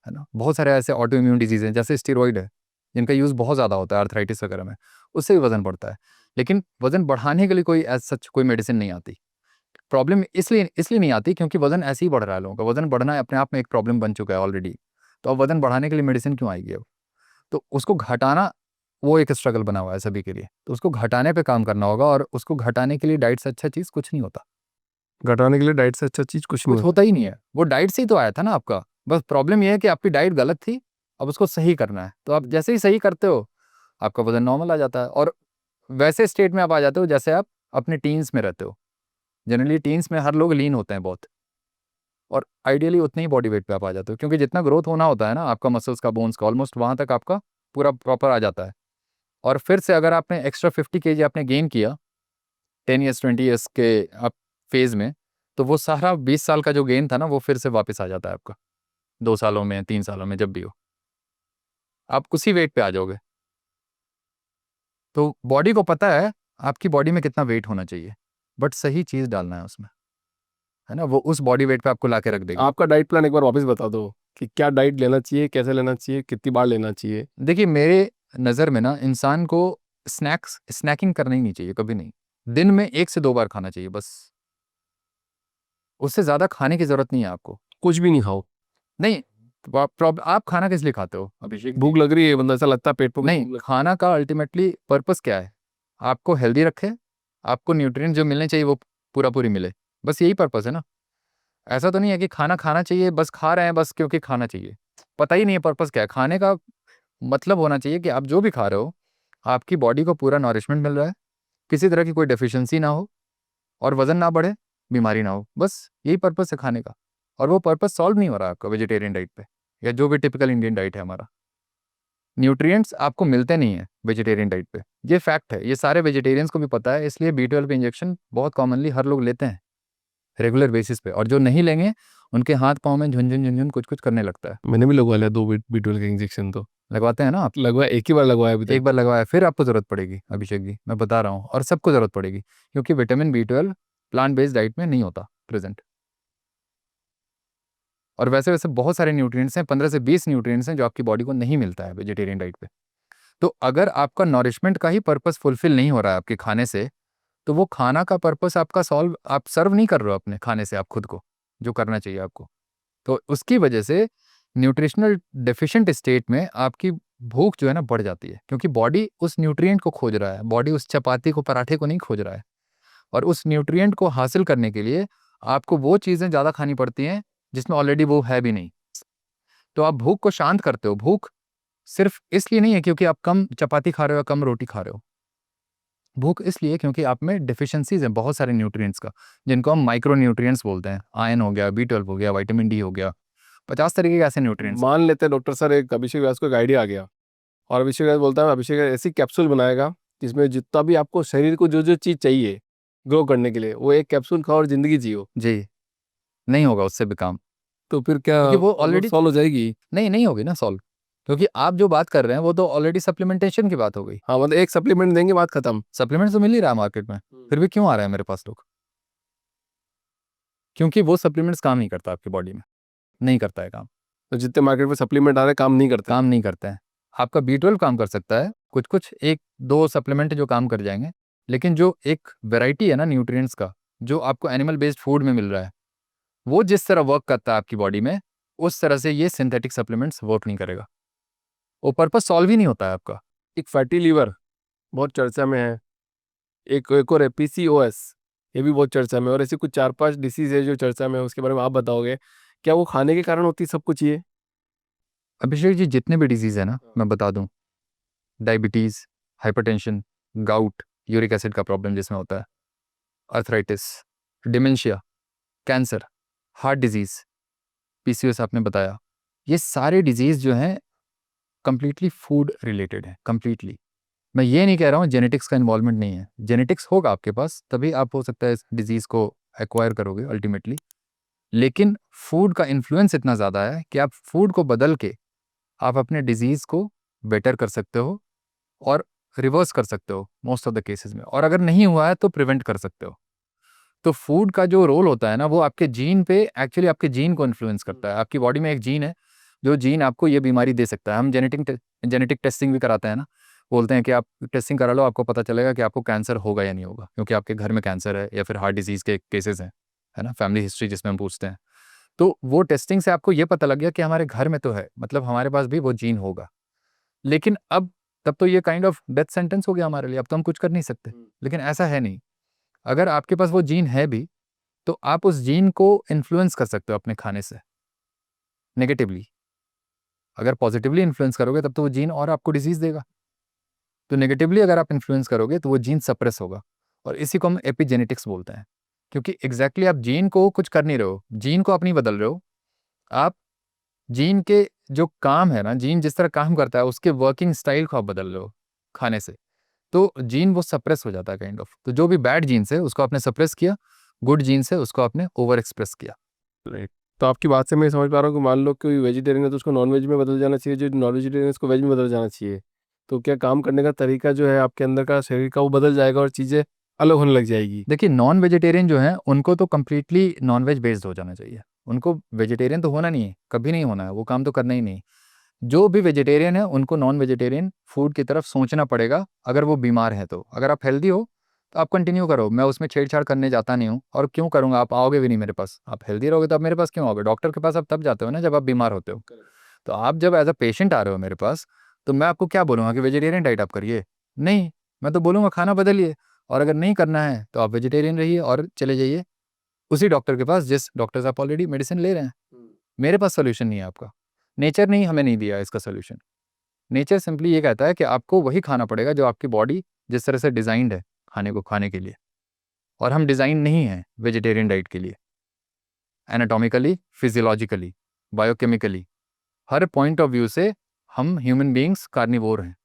ना? बहुत सारे ऐसे ऑटो इम्यून डिजीज़ हैं, जैसे स्टेरॉइड है, जिनका यूज़ बहुत ज़्यादा होता है आर्थराइटिस वगैरह में, उससे भी वज़न बढ़ता है। लेकिन वज़न बढ़ाने के लिए कोई एज़ सच कोई मेडिसिन नहीं आती। प्रॉब्लम इसलिए इसलिए नहीं आती क्योंकि वज़न ऐसे ही बढ़ रहा है लोगों का, वज़न बढ़ना अपने आप में एक प्रॉब्लम बन चुका है ऑलरेडी। तो अब वज़न बढ़ाने के लिए मेडिसिन क्यों आएगी अब? तो उसको घटाना, वो एक स्ट्रगल बना हुआ है सभी के लिए। तो उसको घटाने पे काम करना होगा, और उसको घटाने के लिए डाइट से अच्छा चीज़ कुछ नहीं होता। घटाने के लिए डाइट से अच्छा चीज़ कुछ नहीं कुछ होता। होता ही नहीं है। वो डाइट से ही तो आया था ना आपका। बस प्रॉब्लम ये है कि आपकी डाइट गलत थी, अब उसको सही करना है। तो आप जैसे ही सही करते हो, आपका वज़न नॉर्मल आ जाता है, और वैसे स्टेट में आप आ जाते हो जैसे आप अपने टीन्स में रहते हो। जनरली टीन्स में हर लोग लीन होते हैं बहुत, और आइडियली उतने ही बॉडी वेट पे आप आ जाते हो, क्योंकि जितना ग्रोथ होना होता है ना आपका मसल्स का, बोन्स का, ऑलमोस्ट वहाँ तक आपका पूरा प्रॉपर आ जाता है। और फिर से अगर आपने एक्स्ट्रा 50 केजी आपने गेन किया 10 ईयर्स 20 ईयर्स के आप फेज़ में, तो वो सारा 20 साल का जो गेन था ना वो फिर से वापस आ जाता है आपका, 2 सालों में, 3 सालों में, जब भी हो। आप उसी वेट पे आ जाओगे। तो बॉडी को पता है आपकी बॉडी में कितना वेट होना चाहिए, बट सही चीज़ डालना है उसमें, है ना? वो उस बॉडी वेट पे आपको ला के रख देगी। आपका डाइट प्लान एक बार वापस बता दो कि क्या डाइट लेना चाहिए, कैसे लेना चाहिए, कितनी बार लेना चाहिए। देखिए मेरे नज़र में ना इंसान को स्नैकिंग करना ही नहीं चाहिए, कभी नहीं। दिन में 1 से 2 बार खाना चाहिए बस। उससे ज़्यादा खाने की ज़रूरत नहीं है आपको। कुछ भी नहीं खाओ। नहीं, तो आप खाना किस लिए खाते हो अभिषेक? भूख लग रही है, बंदा ऐसा लगता है पेट पे कुछ भूख नहीं, खाना का अल्टीमेटली पर्पस क्या है? आपको हेल्दी रखे, आपको न्यूट्रिएंट जो मिलने चाहिए वो पूरा-पूरी मिले। बस यही पर्पस है ना। ऐसा तो नहीं है कि खाना खाना चाहिए, बस खा रहे हैं बस क्योंकि खाना चाहिए। पता ही नहीं है पर्पस क्या है। खाने का मतलब होना चाहिए कि आप जो भी खा रहे हो, आपकी बॉडी को पूरा नॉरिशमेंट मिल रहा है, किसी तरह की कोई डेफिशिएंसी ना हो, और वज़न ना बढ़े, बीमारी ना हो। बस यही पर्पस है खाने का, और वो पर्पस सॉल्व नहीं हो रहा है आपका वेजिटेरियन डाइट पे, या जो भी टिपिकल इंडियन डाइट है हमारा। न्यूट्रिएंट्स आपको मिलते नहीं हैं वेजिटेरियन डाइट पे, ये फैक्ट है। ये सारे वेजिटेरियंस को भी पता है, इसलिए B12 का इंजेक्शन बहुत कॉमनली हर लोग लेते हैं रेगुलर बेसिस पे, और जो नहीं लेंगे उनके हाथ-पाँव में झुनझुन कुछ-कुछ करने लगता है। मैंने भी लगवा लिया 2 B12 का इंजेक्शन तो। लगवाते हैं ना आप? लगवाया, एक ही बार लगवाया अभी तक। एक बार लगवाया, फिर आपको ज़रूरत पड़ेगी अभिषेक जी, मैं बता रहा हूँ, और सबको ज़रूरत पड़ेगी, क्योंकि vitamin B12 plant based diet में नहीं होता प्रेज़ेंट। और वैसे वैसे बहुत सारे न्यूट्रिएंट्स हैं, 15 से 20 न्यूट्रिएंट्स हैं जो आपकी बॉडी को नहीं मिलता है वेजिटेरियन डाइट पे। तो अगर आपका नॉरिशमेंट का ही पर्पस फुलफिल नहीं हो रहा है आपके खाने से, तो वो खाना का पर्पस आपका सॉल्व आप सर्व नहीं कर रहे हो अपने खाने से आप खुद को, जो करना चाहिए आपको। तो उसकी वजह से न्यूट्रिशनल डेफिशिएंट स्टेट में आपकी भूख जो है ना बढ़ जाती है, क्योंकि बॉडी उस न्यूट्रिएंट को खोज रहा है, बॉडी उस चपाती को पराठे को नहीं खोज रहा है। और उस न्यूट्रिएंट को हासिल करने के लिए आपको वो चीज़ें ज़्यादा खानी पड़ती हैं जिसमें ऑलरेडी वो है भी नहीं। तो आप भूख को शांत करते हो। भूख सिर्फ इसलिए नहीं है क्योंकि आप कम चपाती खा रहे हो या कम रोटी खा रहे हो। भूख इसलिए क्योंकि आप में डिफिशियंसीज हैं बहुत सारे न्यूट्रिएंट्स का, जिनको हम माइक्रो न्यूट्रिएंट्स बोलते हैं। आयरन हो गया, B12 हो गया, विटामिन डी हो गया, 50 तरीके के ऐसे न्यूट्रिएंट्स। मान लेते हैं डॉक्टर सर एक अभिषेक व्यास को एक आइडिया आ गया और अभिषेक व्यास बोलता है अभिषेक व्यास ऐसी कैप्सूल बनाएगा जिसमें जितना भी आपको शरीर को जो जो चीज़ चाहिए ग्रो करने के लिए वो एक कैप्सूल खाओ और जिंदगी जियो, जी, नहीं होगा उससे भी काम, तो फिर क्या क्योंकि वो ऑलरेडी सॉल्व हो जाएगी? नहीं होगी ना सॉल्व, क्योंकि आप जो बात कर रहे हैं वो तो ऑलरेडी सप्लीमेंटेशन की बात हो गई। हाँ, मतलब एक सप्लीमेंट देंगे बात खत्म। सप्लीमेंट तो मिल ही रहा है मार्केट में, फिर भी क्यों आ रहा है मेरे पास लोग? क्योंकि वो सप्लीमेंट्स काम नहीं करता आपकी बॉडी में, नहीं करता है काम, तो जितने मार्केट में सप्लीमेंट आ रहे हैं काम नहीं करते। काम नहीं करते हैं। आपका B12 काम कर सकता है, कुछ कुछ 1-2 सप्लीमेंट जो काम कर जाएंगे, लेकिन जो एक वैरायटी है ना न्यूट्रिएंट्स का, जो आपको एनिमल बेस्ड फूड में मिल रहा है, वो जिस तरह वर्क करता है आपकी बॉडी में, उस तरह से ये सिंथेटिक सप्लीमेंट्स वर्क नहीं करेगा। वो पर्पस सॉल्व ही नहीं होता है आपका। एक फैटी लीवर बहुत चर्चा में है, एक और है PCOS, ये भी बहुत चर्चा में है, और ऐसी कुछ 4-5 डिसीज है जो चर्चा में है, उसके बारे में आप बताओगे क्या वो खाने के कारण होती है सब कुछ ये? अभिषेक जी, जितने भी डिजीज़ है ना, मैं बता दूं, diabetes, hypertension, gout, uric acid का प्रॉब्लम जिसमें होता है, arthritis, dementia, cancer, heart disease, PCOS आपने बताया, ये सारे डिजीज़ जो हैं कंप्लीटली फूड रिलेटेड है, कंप्लीटली। मैं ये नहीं कह रहा हूँ जेनेटिक्स का इन्वॉल्वमेंट नहीं है, जेनेटिक्स होगा आपके पास तभी आप हो सकता है इस डिजीज़ को एक्वायर करोगे अल्टीमेटली, लेकिन फूड का इन्फ्लुएंस इतना ज़्यादा है कि आप फूड को बदल के आप अपने डिजीज़ को बेटर कर सकते हो और रिवर्स कर सकते हो मोस्ट ऑफ द केसेस में, और अगर नहीं हुआ है तो प्रिवेंट कर सकते हो। तो फूड का जो रोल होता है ना, वो आपके जीन पे, एक्चुअली आपके जीन को इन्फ्लुएंस करता है। आपकी बॉडी में एक जीन है, जो जीन आपको ये बीमारी दे सकता है। हम जेनेटिक टेस्टिंग भी कराते हैं ना, बोलते हैं कि आप टेस्टिंग करा लो, आपको पता चलेगा कि आपको कैंसर होगा या नहीं होगा, क्योंकि आपके घर में कैंसर है या फिर हार्ट डिजीज़ के केसेस हैं, है ना, फैमिली हिस्ट्री जिसमें हम पूछते हैं। तो वो टेस्टिंग से आपको ये पता लग गया कि हमारे घर में तो है, मतलब हमारे पास भी वो जीन होगा। लेकिन अब तब तो ये काइंड ऑफ डेथ सेंटेंस हो गया हमारे लिए, अब तो हम कुछ कर नहीं सकते। लेकिन ऐसा है नहीं, अगर आपके पास वो जीन है भी, तो आप उस जीन को इन्फ्लुएंस कर सकते हो अपने खाने से नेगेटिवली। अगर पॉजिटिवली इन्फ्लुएंस करोगे तब तो वो जीन और आपको डिजीज देगा, तो नेगेटिवली अगर आप इन्फ्लुएंस करोगे तो वो जीन सप्रेस होगा, और इसी को हम एपिजेनेटिक्स बोलते हैं। क्योंकि एग्जैक्टली आप जीन को कुछ कर नहीं रहे हो, जीन को आप नहीं बदल रहे हो, आप जीन के जो काम है ना, जीन जिस तरह काम करता है उसके वर्किंग स्टाइल को आप बदल रहे हो खाने से, तो जीन वो सप्रेस हो जाता है काइंड ऑफ। तो जो भी बैड जीन्स है उसको आपने सप्रेस किया, गुड जीन्स है उसको आपने ओवर एक्सप्रेस किया। राइट, तो आपकी बात से मैं समझ पा रहा हूँ कि मान लो कोई वेजिटेरियन है तो उसको नॉन वेज में बदल जाना चाहिए, जो नॉन वेजिटेरियन है उसको वेज में बदल जाना चाहिए। तो क्या काम करने का तरीका जो है आपके अंदर का शरीर का वो बदल जाएगा और चीज़ें अलग होने लग जाएगी? देखिए, नॉन वेजिटेरियन जो है उनको तो कम्प्लीटली नॉन वेज बेस्ड हो जाना चाहिए, उनको वेजिटेरियन तो होना नहीं है, कभी नहीं होना है, वो काम तो करना ही नहीं। जो भी वेजिटेरियन है उनको नॉन वेजिटेरियन फूड की तरफ सोचना पड़ेगा, अगर वो बीमार है तो। अगर आप हेल्दी हो तो आप कंटिन्यू करो, मैं उसमें छेड़छाड़ करने जाता नहीं हूँ, और क्यों करूँगा, आप आओगे भी नहीं मेरे पास। आप हेल्दी रहोगे तो आप मेरे पास क्यों आओगे? डॉक्टर के पास आप तब जाते हो ना जब आप बीमार होते हो। तो आप जब एज अ पेशेंट आ रहे हो मेरे पास, तो मैं आपको क्या बोलूँगा कि वेजिटेरियन डाइट आप करिए? नहीं, मैं तो बोलूँगा खाना बदलिए, और अगर नहीं करना है तो आप वेजिटेरियन रहिए और चले जाइए उसी डॉक्टर के पास जिस डॉक्टर से आप ऑलरेडी मेडिसिन ले रहे हैं। मेरे पास सोल्यूशन नहीं है आपका, नेचर नहीं हमें नहीं दिया इसका सोल्यूशन। नेचर सिंपली ये कहता है कि आपको वही खाना पड़ेगा जो आपकी बॉडी जिस तरह से डिज़ाइंड है खाने को खाने के लिए, और हम डिज़ाइन नहीं हैं वेजिटेरियन डाइट के लिए। Anatomically, physiologically, biochemically, her point of view से हम ह्यूमन बीइंग्स कार्निवोर हैं।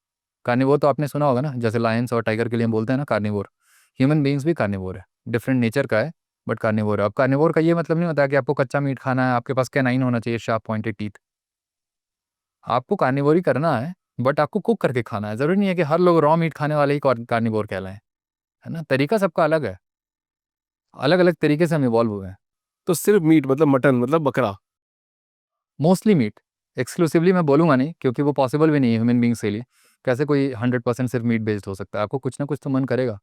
कार्निवोर तो आपने सुना होगा ना, जैसे लायंस और टाइगर के लिए हम बोलते हैं ना कार्निवोर, ह्यूमन बीइंग्स भी कार्निवोर है, डिफरेंट नेचर का है बट कार्निवोर है। अब कार्निवोर का ये मतलब नहीं होता कि आपको कच्चा मीट खाना है, आपके पास कैनाइन होना चाहिए, शार्प पॉइंटेड टीथ। आपको कार्निवोर करना है, बट आपको कुक करके खाना है। ज़रूरी नहीं है कि हर लोग रॉ मीट खाने वाले ही कार्निवोर कहलाएं, है ना। तरीका सबका अलग है, अलग अलग तरीके से हम इवॉल्व हुए हैं। तो सिर्फ मीट मतलब मटन मतलब बकरा? Mostly meet. एक्सक्लूसिवली मैं बोलूँगा नहीं, क्योंकि वो पॉसिबल भी नहीं है ह्यूमन बींग्स के लिए। कैसे कोई 100% सिर्फ मीट बेस्ड हो सकता है? आपको कुछ ना कुछ तो मन करेगा।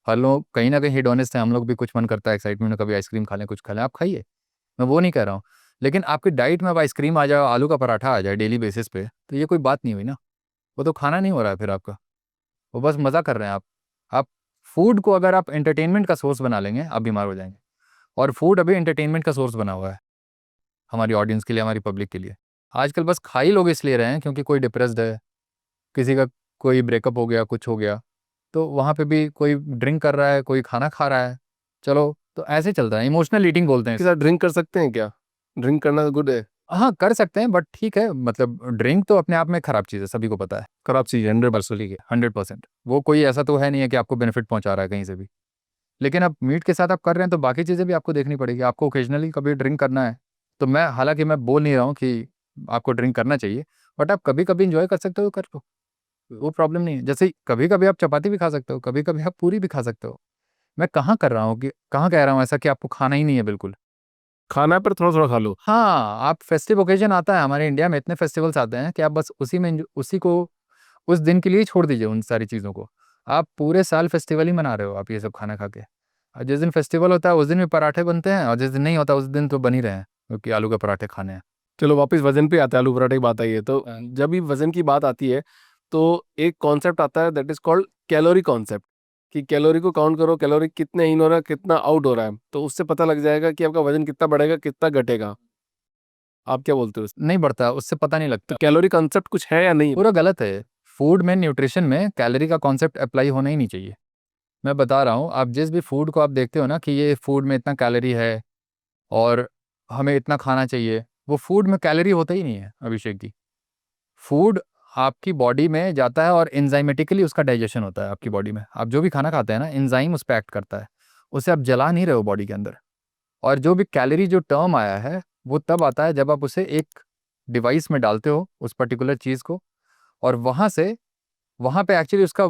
हर लोग कहीं ना कहीं हेडोनिस्ट हैं, हम लोग भी कुछ मन करता है एक्साइटमेंट में, कभी आइसक्रीम खा लें, कुछ खा लें, आप खाइए, मैं वो नहीं कह रहा हूँ। लेकिन आपकी डाइट में अब आइसक्रीम आ जाए, आलू का पराठा आ जाए डेली बेसिस पे, तो ये कोई बात नहीं हुई ना। वो तो खाना नहीं हो रहा है फिर आपका, वो बस मज़ा कर रहे हैं आप फूड को अगर आप एंटरटेनमेंट का सोर्स बना लेंगे, आप बीमार हो जाएंगे। और फूड अभी एंटरटेनमेंट का सोर्स बना हुआ है हमारी ऑडियंस के लिए, हमारी पब्लिक के लिए। आजकल बस खा ही लोग इसलिए रहे हैं क्योंकि कोई डिप्रेस्ड है, किसी का कोई ब्रेकअप हो गया, कुछ हो गया, तो वहाँ पे भी कोई ड्रिंक कर रहा है, कोई खाना खा रहा है। चलो, तो ऐसे चलता है, इमोशनल ईटिंग बोलते हैं के इसे। साथ ड्रिंक कर सकते हैं क्या? ड्रिंक करना गुड है? हाँ, कर सकते हैं, बट ठीक है, मतलब ड्रिंक तो अपने आप में खराब चीज़ है, सभी को पता है। खराब चीज़ है 100%। 100%। वो कोई ऐसा तो है नहीं है कि आपको बेनिफिट पहुंचा रहा है कहीं से भी। लेकिन अब मीट के साथ आप कर रहे हैं तो बाकी चीज़ें भी आपको देखनी पड़ेगी। आपको ओकेजनली कभी ड्रिंक करना है, तो मैं हालांकि मैं बोल नहीं रहा हूँ कि आपको ड्रिंक करना चाहिए, बट आप कभी कभी इंजॉय कर सकते हो, कर लो, वो प्रॉब्लम नहीं है। जैसे कभी कभी आप चपाती भी खा सकते हो, कभी कभी आप पूरी भी खा सकते हो। मैं कहाँ कर रहा हूँ कि कहाँ कह रहा हूँ ऐसा कि आपको खाना ही नहीं है बिल्कुल। खाना पर थोड़ा थोड़ा खा लो। हाँ, आप फेस्टिव ओकेजन आता है हमारे इंडिया में, इतने फेस्टिवल्स आते हैं कि आप बस उसी में उसी को उस दिन के लिए ही छोड़ दीजिए उन सारी चीज़ों को। आप पूरे साल फेस्टिवल ही मना रहे हो आप ये सब खाना खा के। और जिस दिन फेस्टिवल होता है उस दिन भी पराठे बनते हैं, और जिस दिन नहीं होता उस दिन तो बन ही रहे हैं, क्योंकि आलू के पराठे खाने हैं। चलो वापस वजन पे आते हैं, आलू पराठे की बात आई है तो जब भी वजन की बात आती है तो एक कॉन्सेप्ट आता है that is called calorie concept, कि कैलोरी को काउंट करो, कैलोरी कितने इन हो रहा है, कितना आउट हो रहा है, तो उससे पता लग जाएगा कि आपका वजन कितना बढ़ेगा, कितना घटेगा। आप क्या बोलते हो नहीं बढ़ता, उससे पता नहीं तो लगता। कैलोरी कॉन्सेप्ट कुछ है या नहीं? पूरा गलत है। फूड में, न्यूट्रिशन में कैलोरी का कॉन्सेप्ट अप्लाई होना ही नहीं चाहिए। मैं बता रहा हूँ, आप जिस भी फूड को आप देखते हो ना कि ये फूड में इतना कैलोरी है और हमें इतना खाना चाहिए, वो फूड में कैलोरी होता ही नहीं है अभिषेक जी। फूड आपकी बॉडी में जाता है और एंजाइमेटिकली उसका डाइजेशन होता है आपकी बॉडी में। आप जो भी खाना खाते हैं ना, एंजाइम उस पर एक्ट करता है, उसे आप जला नहीं रहे हो बॉडी के अंदर। और जो भी कैलोरी जो टर्म आया है, वो तब आता है जब आप उसे एक डिवाइस में डालते हो उस पर्टिकुलर चीज़ को, और वहाँ पे एक्चुअली उसका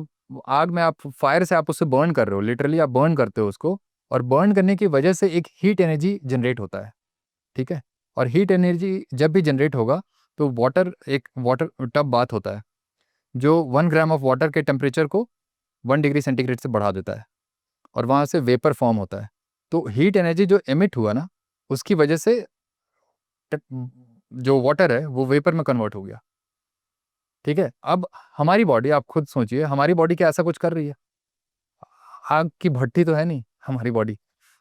आग में आप फायर से आप उसे बर्न कर रहे हो, लिटरली आप बर्न करते हो उसको। और बर्न करने की वजह से एक हीट एनर्जी जनरेट होता है, ठीक है। और हीट एनर्जी जब भी जनरेट होगा, तो वाटर टब बात होता है, जो 1 ग्राम ऑफ वाटर के टेम्परेचर को 1 डिग्री सेंटीग्रेड से बढ़ा देता है, और वहाँ से वेपर फॉर्म होता है। तो हीट एनर्जी जो एमिट हुआ ना, उसकी वजह से जो वाटर है वो वेपर में कन्वर्ट हो गया, ठीक है। अब हमारी बॉडी, आप खुद सोचिए, हमारी बॉडी क्या ऐसा कुछ कर रही है? आग की भट्टी तो है नहीं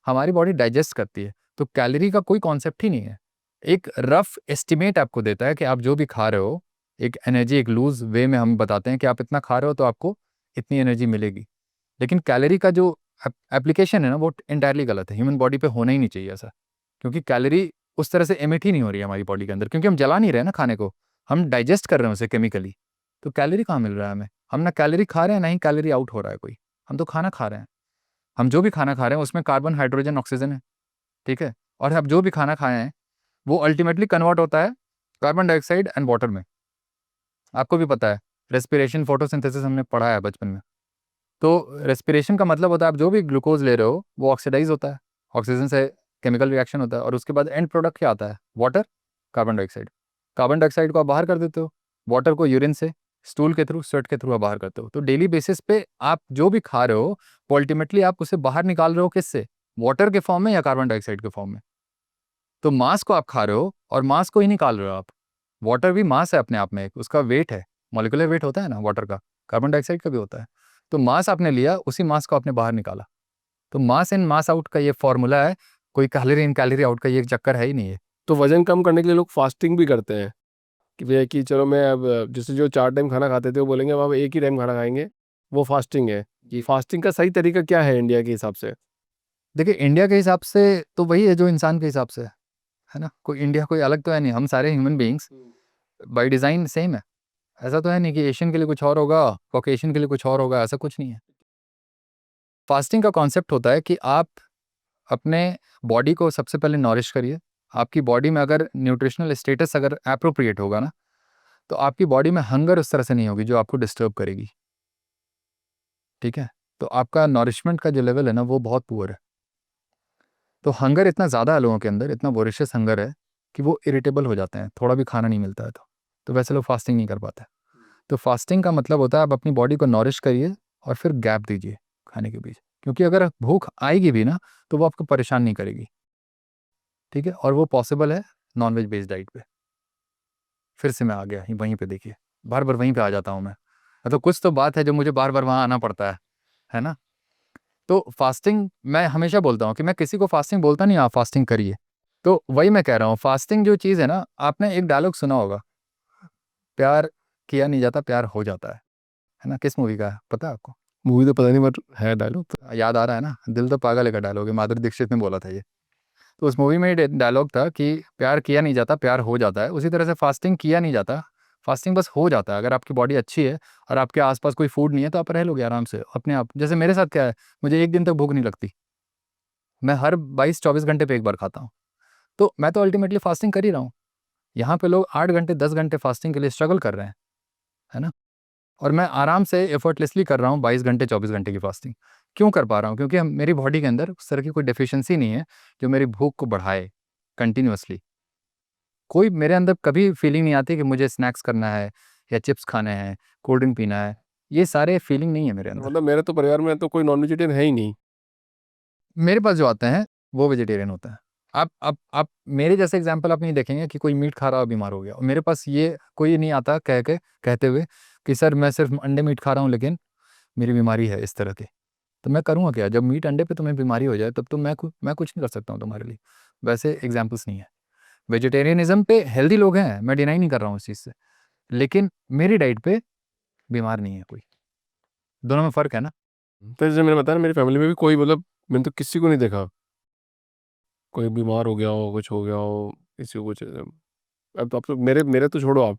हमारी बॉडी डाइजेस्ट करती है। तो कैलोरी का कोई कॉन्सेप्ट ही नहीं है। एक रफ एस्टिमेट आपको देता है कि आप जो भी खा रहे हो, एक एनर्जी, एक लूज वे में हम बताते हैं कि आप इतना खा रहे हो तो आपको इतनी एनर्जी मिलेगी। लेकिन कैलोरी का जो एप्लीकेशन है ना, वो इंटायरली गलत है। ह्यूमन बॉडी पे होना ही नहीं चाहिए ऐसा, क्योंकि कैलोरी उस तरह से एमिट ही नहीं हो रही है हमारी बॉडी के अंदर, क्योंकि हम जला नहीं रहे हैं ना खाने को, हम डाइजेस्ट कर रहे हैं उसे केमिकली। तो कैलोरी कहाँ मिल रहा है हमें? हम ना कैलोरी खा रहे हैं, ना ही कैलोरी आउट हो रहा है कोई। हम तो खाना खा रहे हैं। हम जो भी खाना खा रहे हैं उसमें कार्बन, हाइड्रोजन, ऑक्सीजन है, ठीक है। और हम जो भी खाना खाए हैं वो अल्टीमेटली कन्वर्ट होता है कार्बन डाइऑक्साइड एंड वाटर में। आपको भी पता है, रेस्पिरेशन, फोटोसिंथेसिस हमने पढ़ा है बचपन में। तो रेस्पिरेशन का मतलब होता है आप जो भी ग्लूकोज ले रहे हो वो ऑक्सीडाइज होता है, ऑक्सीजन से केमिकल रिएक्शन होता है, और उसके बाद एंड प्रोडक्ट क्या आता है? Water, carbon dioxide. Carbon dioxide को आप बाहर कर देते हो, वाटर को यूरिन से, स्टूल के थ्रू, स्वेट के थ्रू आप बाहर करते हो। तो डेली बेसिस पे आप जो भी खा रहे हो, वो अल्टीमेटली आप उसे बाहर निकाल रहे हो किससे? वाटर के फॉर्म में या कार्बन डाइऑक्साइड के फॉर्म में। तो मास को आप खा रहे हो और मास को ही निकाल रहे हो आप। वाटर भी मास है अपने आप में, एक उसका वेट है, मॉलिक्यूलर वेट होता है ना वाटर का, कार्बन डाइऑक्साइड का भी होता है। तो मास आपने लिया, उसी मास को आपने बाहर निकाला। तो मास इन मास आउट का ये फॉर्मूला है, कोई कैलोरी इन कैलोरी आउट का ये चक्कर है ही नहीं है। तो वजन कम करने के लिए लोग फास्टिंग भी करते हैं कि भैया कि चलो मैं अब जैसे जो 4 टाइम खाना खाते थे वो बोलेंगे अब हम एक ही टाइम खाना खाएंगे, वो फास्टिंग है। जी। फास्टिंग का सही तरीका क्या है इंडिया के हिसाब से? देखिए, इंडिया के हिसाब से तो वही है जो इंसान के हिसाब से है ना। कोई इंडिया कोई अलग तो है नहीं, हम सारे human beings by design same है। ऐसा तो है नहीं कि एशियन के लिए कुछ और होगा, कॉकेशियन के लिए कुछ और होगा, ऐसा कुछ नहीं है। फास्टिंग का कॉन्सेप्ट होता है कि आप अपने बॉडी को सबसे पहले नॉरिश करिए। आपकी बॉडी में अगर न्यूट्रिशनल स्टेटस अगर एप्रोप्रिएट होगा ना, तो आपकी बॉडी में हंगर उस तरह से नहीं होगी जो आपको डिस्टर्ब करेगी, ठीक है। तो आपका नॉरिशमेंट का जो लेवल है ना, वो बहुत पुअर है। तो हंगर इतना ज़्यादा है लोगों के अंदर, इतना वोरेशियस हंगर है कि वो इरिटेबल हो जाते हैं, थोड़ा भी खाना नहीं मिलता है तो वैसे लोग फास्टिंग नहीं कर पाते। तो फास्टिंग का मतलब होता है आप अपनी बॉडी को नॉरिश करिए और फिर गैप दीजिए खाने के बीच, क्योंकि अगर भूख आएगी भी ना तो वो आपको परेशान नहीं करेगी, ठीक है। और वो पॉसिबल है नॉनवेज बेस्ड डाइट पे। फिर से मैं आ गया वहीं पे, देखिए बार बार वहीं पे आ जाता हूँ मैं, तो कुछ तो बात है जो मुझे बार बार वहाँ आना पड़ता है ना। तो फास्टिंग मैं हमेशा बोलता हूँ कि मैं किसी को फास्टिंग बोलता नहीं आप फास्टिंग करिए। तो वही मैं कह रहा हूँ, फास्टिंग जो चीज़ है ना, आपने एक डायलॉग सुना होगा, प्यार किया नहीं जाता प्यार हो जाता है ना। किस मूवी का है पता है आपको? मूवी तो पता नहीं बट है डायलॉग तो। याद आ रहा है ना, दिल तो पागल है का डायलॉग है, माधुरी दीक्षित ने बोला था ये। तो उस मूवी में डायलॉग था कि प्यार किया नहीं जाता प्यार हो जाता है, उसी तरह से फास्टिंग किया नहीं जाता, फास्टिंग बस हो जाता है। अगर आपकी बॉडी अच्छी है और आपके आसपास कोई फूड नहीं है तो आप रह लोगे आराम से अपने आप। जैसे मेरे साथ क्या है, मुझे एक दिन तक भूख नहीं लगती, मैं हर 22-24 घंटे पे एक बार खाता हूँ। तो मैं तो अल्टीमेटली फास्टिंग कर ही रहा हूँ। यहाँ पे लोग 8 घंटे 10 घंटे फास्टिंग के लिए स्ट्रगल कर रहे हैं, है ना। और मैं आराम से एफर्टलेसली कर रहा हूँ 22 घंटे 24 घंटे की फास्टिंग। क्यों कर पा रहा हूँ? क्योंकि मेरी बॉडी के अंदर उस तरह की कोई डेफिशिएंसी नहीं है जो मेरी भूख को बढ़ाए कंटिन्यूअसली। कोई मेरे अंदर कभी फीलिंग नहीं आती कि मुझे स्नैक्स करना है या चिप्स खाने हैं, कोल्ड ड्रिंक पीना है, ये सारे फीलिंग नहीं है मेरे अंदर। मतलब मेरे तो परिवार में तो कोई नॉन वेजिटेरियन है ही नहीं। मेरे पास जो आते हैं वो वेजिटेरियन होते हैं। आप मेरे जैसे एग्जाम्पल आप नहीं देखेंगे कि कोई मीट खा रहा और बीमार हो गया, और मेरे पास ये कोई नहीं आता कहते हुए कि सर मैं सिर्फ अंडे मीट खा रहा हूँ लेकिन मेरी बीमारी है इस तरह की। तो मैं करूँगा क्या? जब मीट अंडे पे तुम्हें बीमारी हो जाए तब तो मैं कुछ नहीं कर सकता हूँ तुम्हारे लिए। वैसे एग्जाम्पल्स नहीं है। वेजिटेरियनिज्म पे हेल्दी लोग हैं, मैं डिनाई नहीं कर रहा हूँ इस चीज़ से, लेकिन मेरी डाइट पे बीमार नहीं है कोई। दोनों में फ़र्क है ना। तो जैसे मैंने बताया ना, मेरी फैमिली में भी कोई मतलब मैंने तो किसी को नहीं देखा कोई बीमार हो गया हो, कुछ हो गया हो, किसी को कुछ। अब तो मेरे मेरे तो छोड़ो आप,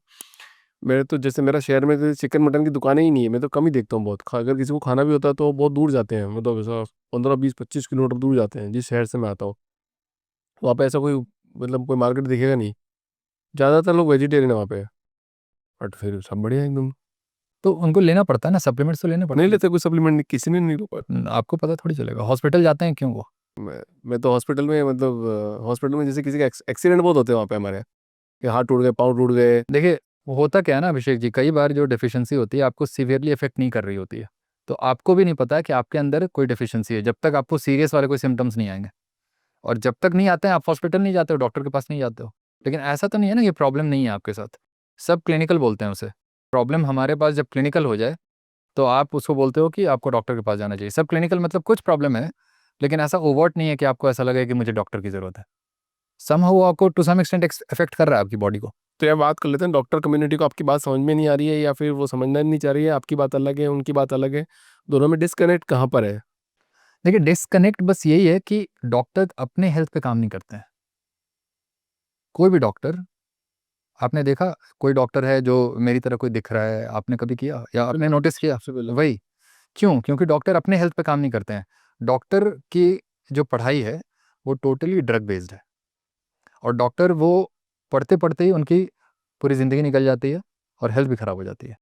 मेरे तो जैसे मेरा शहर में तो चिकन मटन की दुकानें ही नहीं है, मैं तो कम ही देखता हूँ बहुत। अगर किसी को खाना भी होता है तो बहुत दूर जाते हैं, मतलब ऐसा 15-20-25 किलोमीटर दूर जाते हैं जिस शहर से मैं आता हूँ। वहाँ पे ऐसा कोई मतलब कोई मार्केट दिखेगा नहीं, ज़्यादातर लोग वेजिटेरियन है वहाँ पे। बट फिर सब बढ़िया एकदम। तो उनको लेना पड़ता है ना, सप्लीमेंट्स तो लेने पड़ते नहीं हैं। लेते कोई सप्लीमेंट, नहीं किसी ने नहीं रोका। आपको पता थोड़ी चलेगा, हॉस्पिटल जाते हैं क्यों वो? मैं तो हॉस्पिटल में मतलब हॉस्पिटल में जैसे किसी का एक्सीडेंट बहुत होते हैं वहाँ पे हमारे, कि हाथ टूट गए, पाँव टूट गए। देखिए वो होता क्या है ना अभिषेक जी, कई बार जो डेफिशिएंसी होती है आपको सीवियरली इफेक्ट नहीं कर रही होती है, तो आपको भी नहीं पता कि आपके अंदर कोई डेफिशिएंसी है जब तक आपको सीरियस वाले कोई सिम्टम्स नहीं आएंगे। और जब तक नहीं आते हैं आप हॉस्पिटल नहीं जाते हो, डॉक्टर के पास नहीं जाते हो। लेकिन ऐसा तो नहीं है ना कि प्रॉब्लम नहीं है आपके साथ। सब क्लिनिकल बोलते हैं उसे। प्रॉब्लम हमारे पास जब क्लिनिकल हो जाए तो आप उसको बोलते हो कि आपको डॉक्टर के पास जाना चाहिए। सब क्लिनिकल मतलब कुछ प्रॉब्लम है, लेकिन ऐसा ओवर्ट नहीं है कि आपको ऐसा लगे कि मुझे डॉक्टर की ज़रूरत है। समहाउ आपको टू सम एक्सटेंट इफेक्ट कर रहा है आपकी बॉडी को। तो यह बात कर लेते हैं, डॉक्टर कम्युनिटी को आपकी बात समझ में नहीं आ रही है या फिर वो समझना नहीं चाह रही है, आपकी बात अलग है उनकी बात अलग है, दोनों में डिस्कनेक्ट कहाँ पर है? देखिए डिस्कनेक्ट बस यही है कि डॉक्टर अपने हेल्थ पे काम नहीं करते हैं। कोई भी डॉक्टर, आपने देखा कोई डॉक्टर है जो मेरी तरह कोई दिख रहा है, आपने कभी किया या आपने नोटिस किया? सबसे पहले वही। क्यों? क्योंकि डॉक्टर अपने हेल्थ पे काम नहीं करते हैं। डॉक्टर की जो पढ़ाई है वो टोटली ड्रग बेस्ड है, और डॉक्टर वो पढ़ते पढ़ते ही उनकी पूरी ज़िंदगी निकल जाती है और हेल्थ भी ख़राब हो जाती है।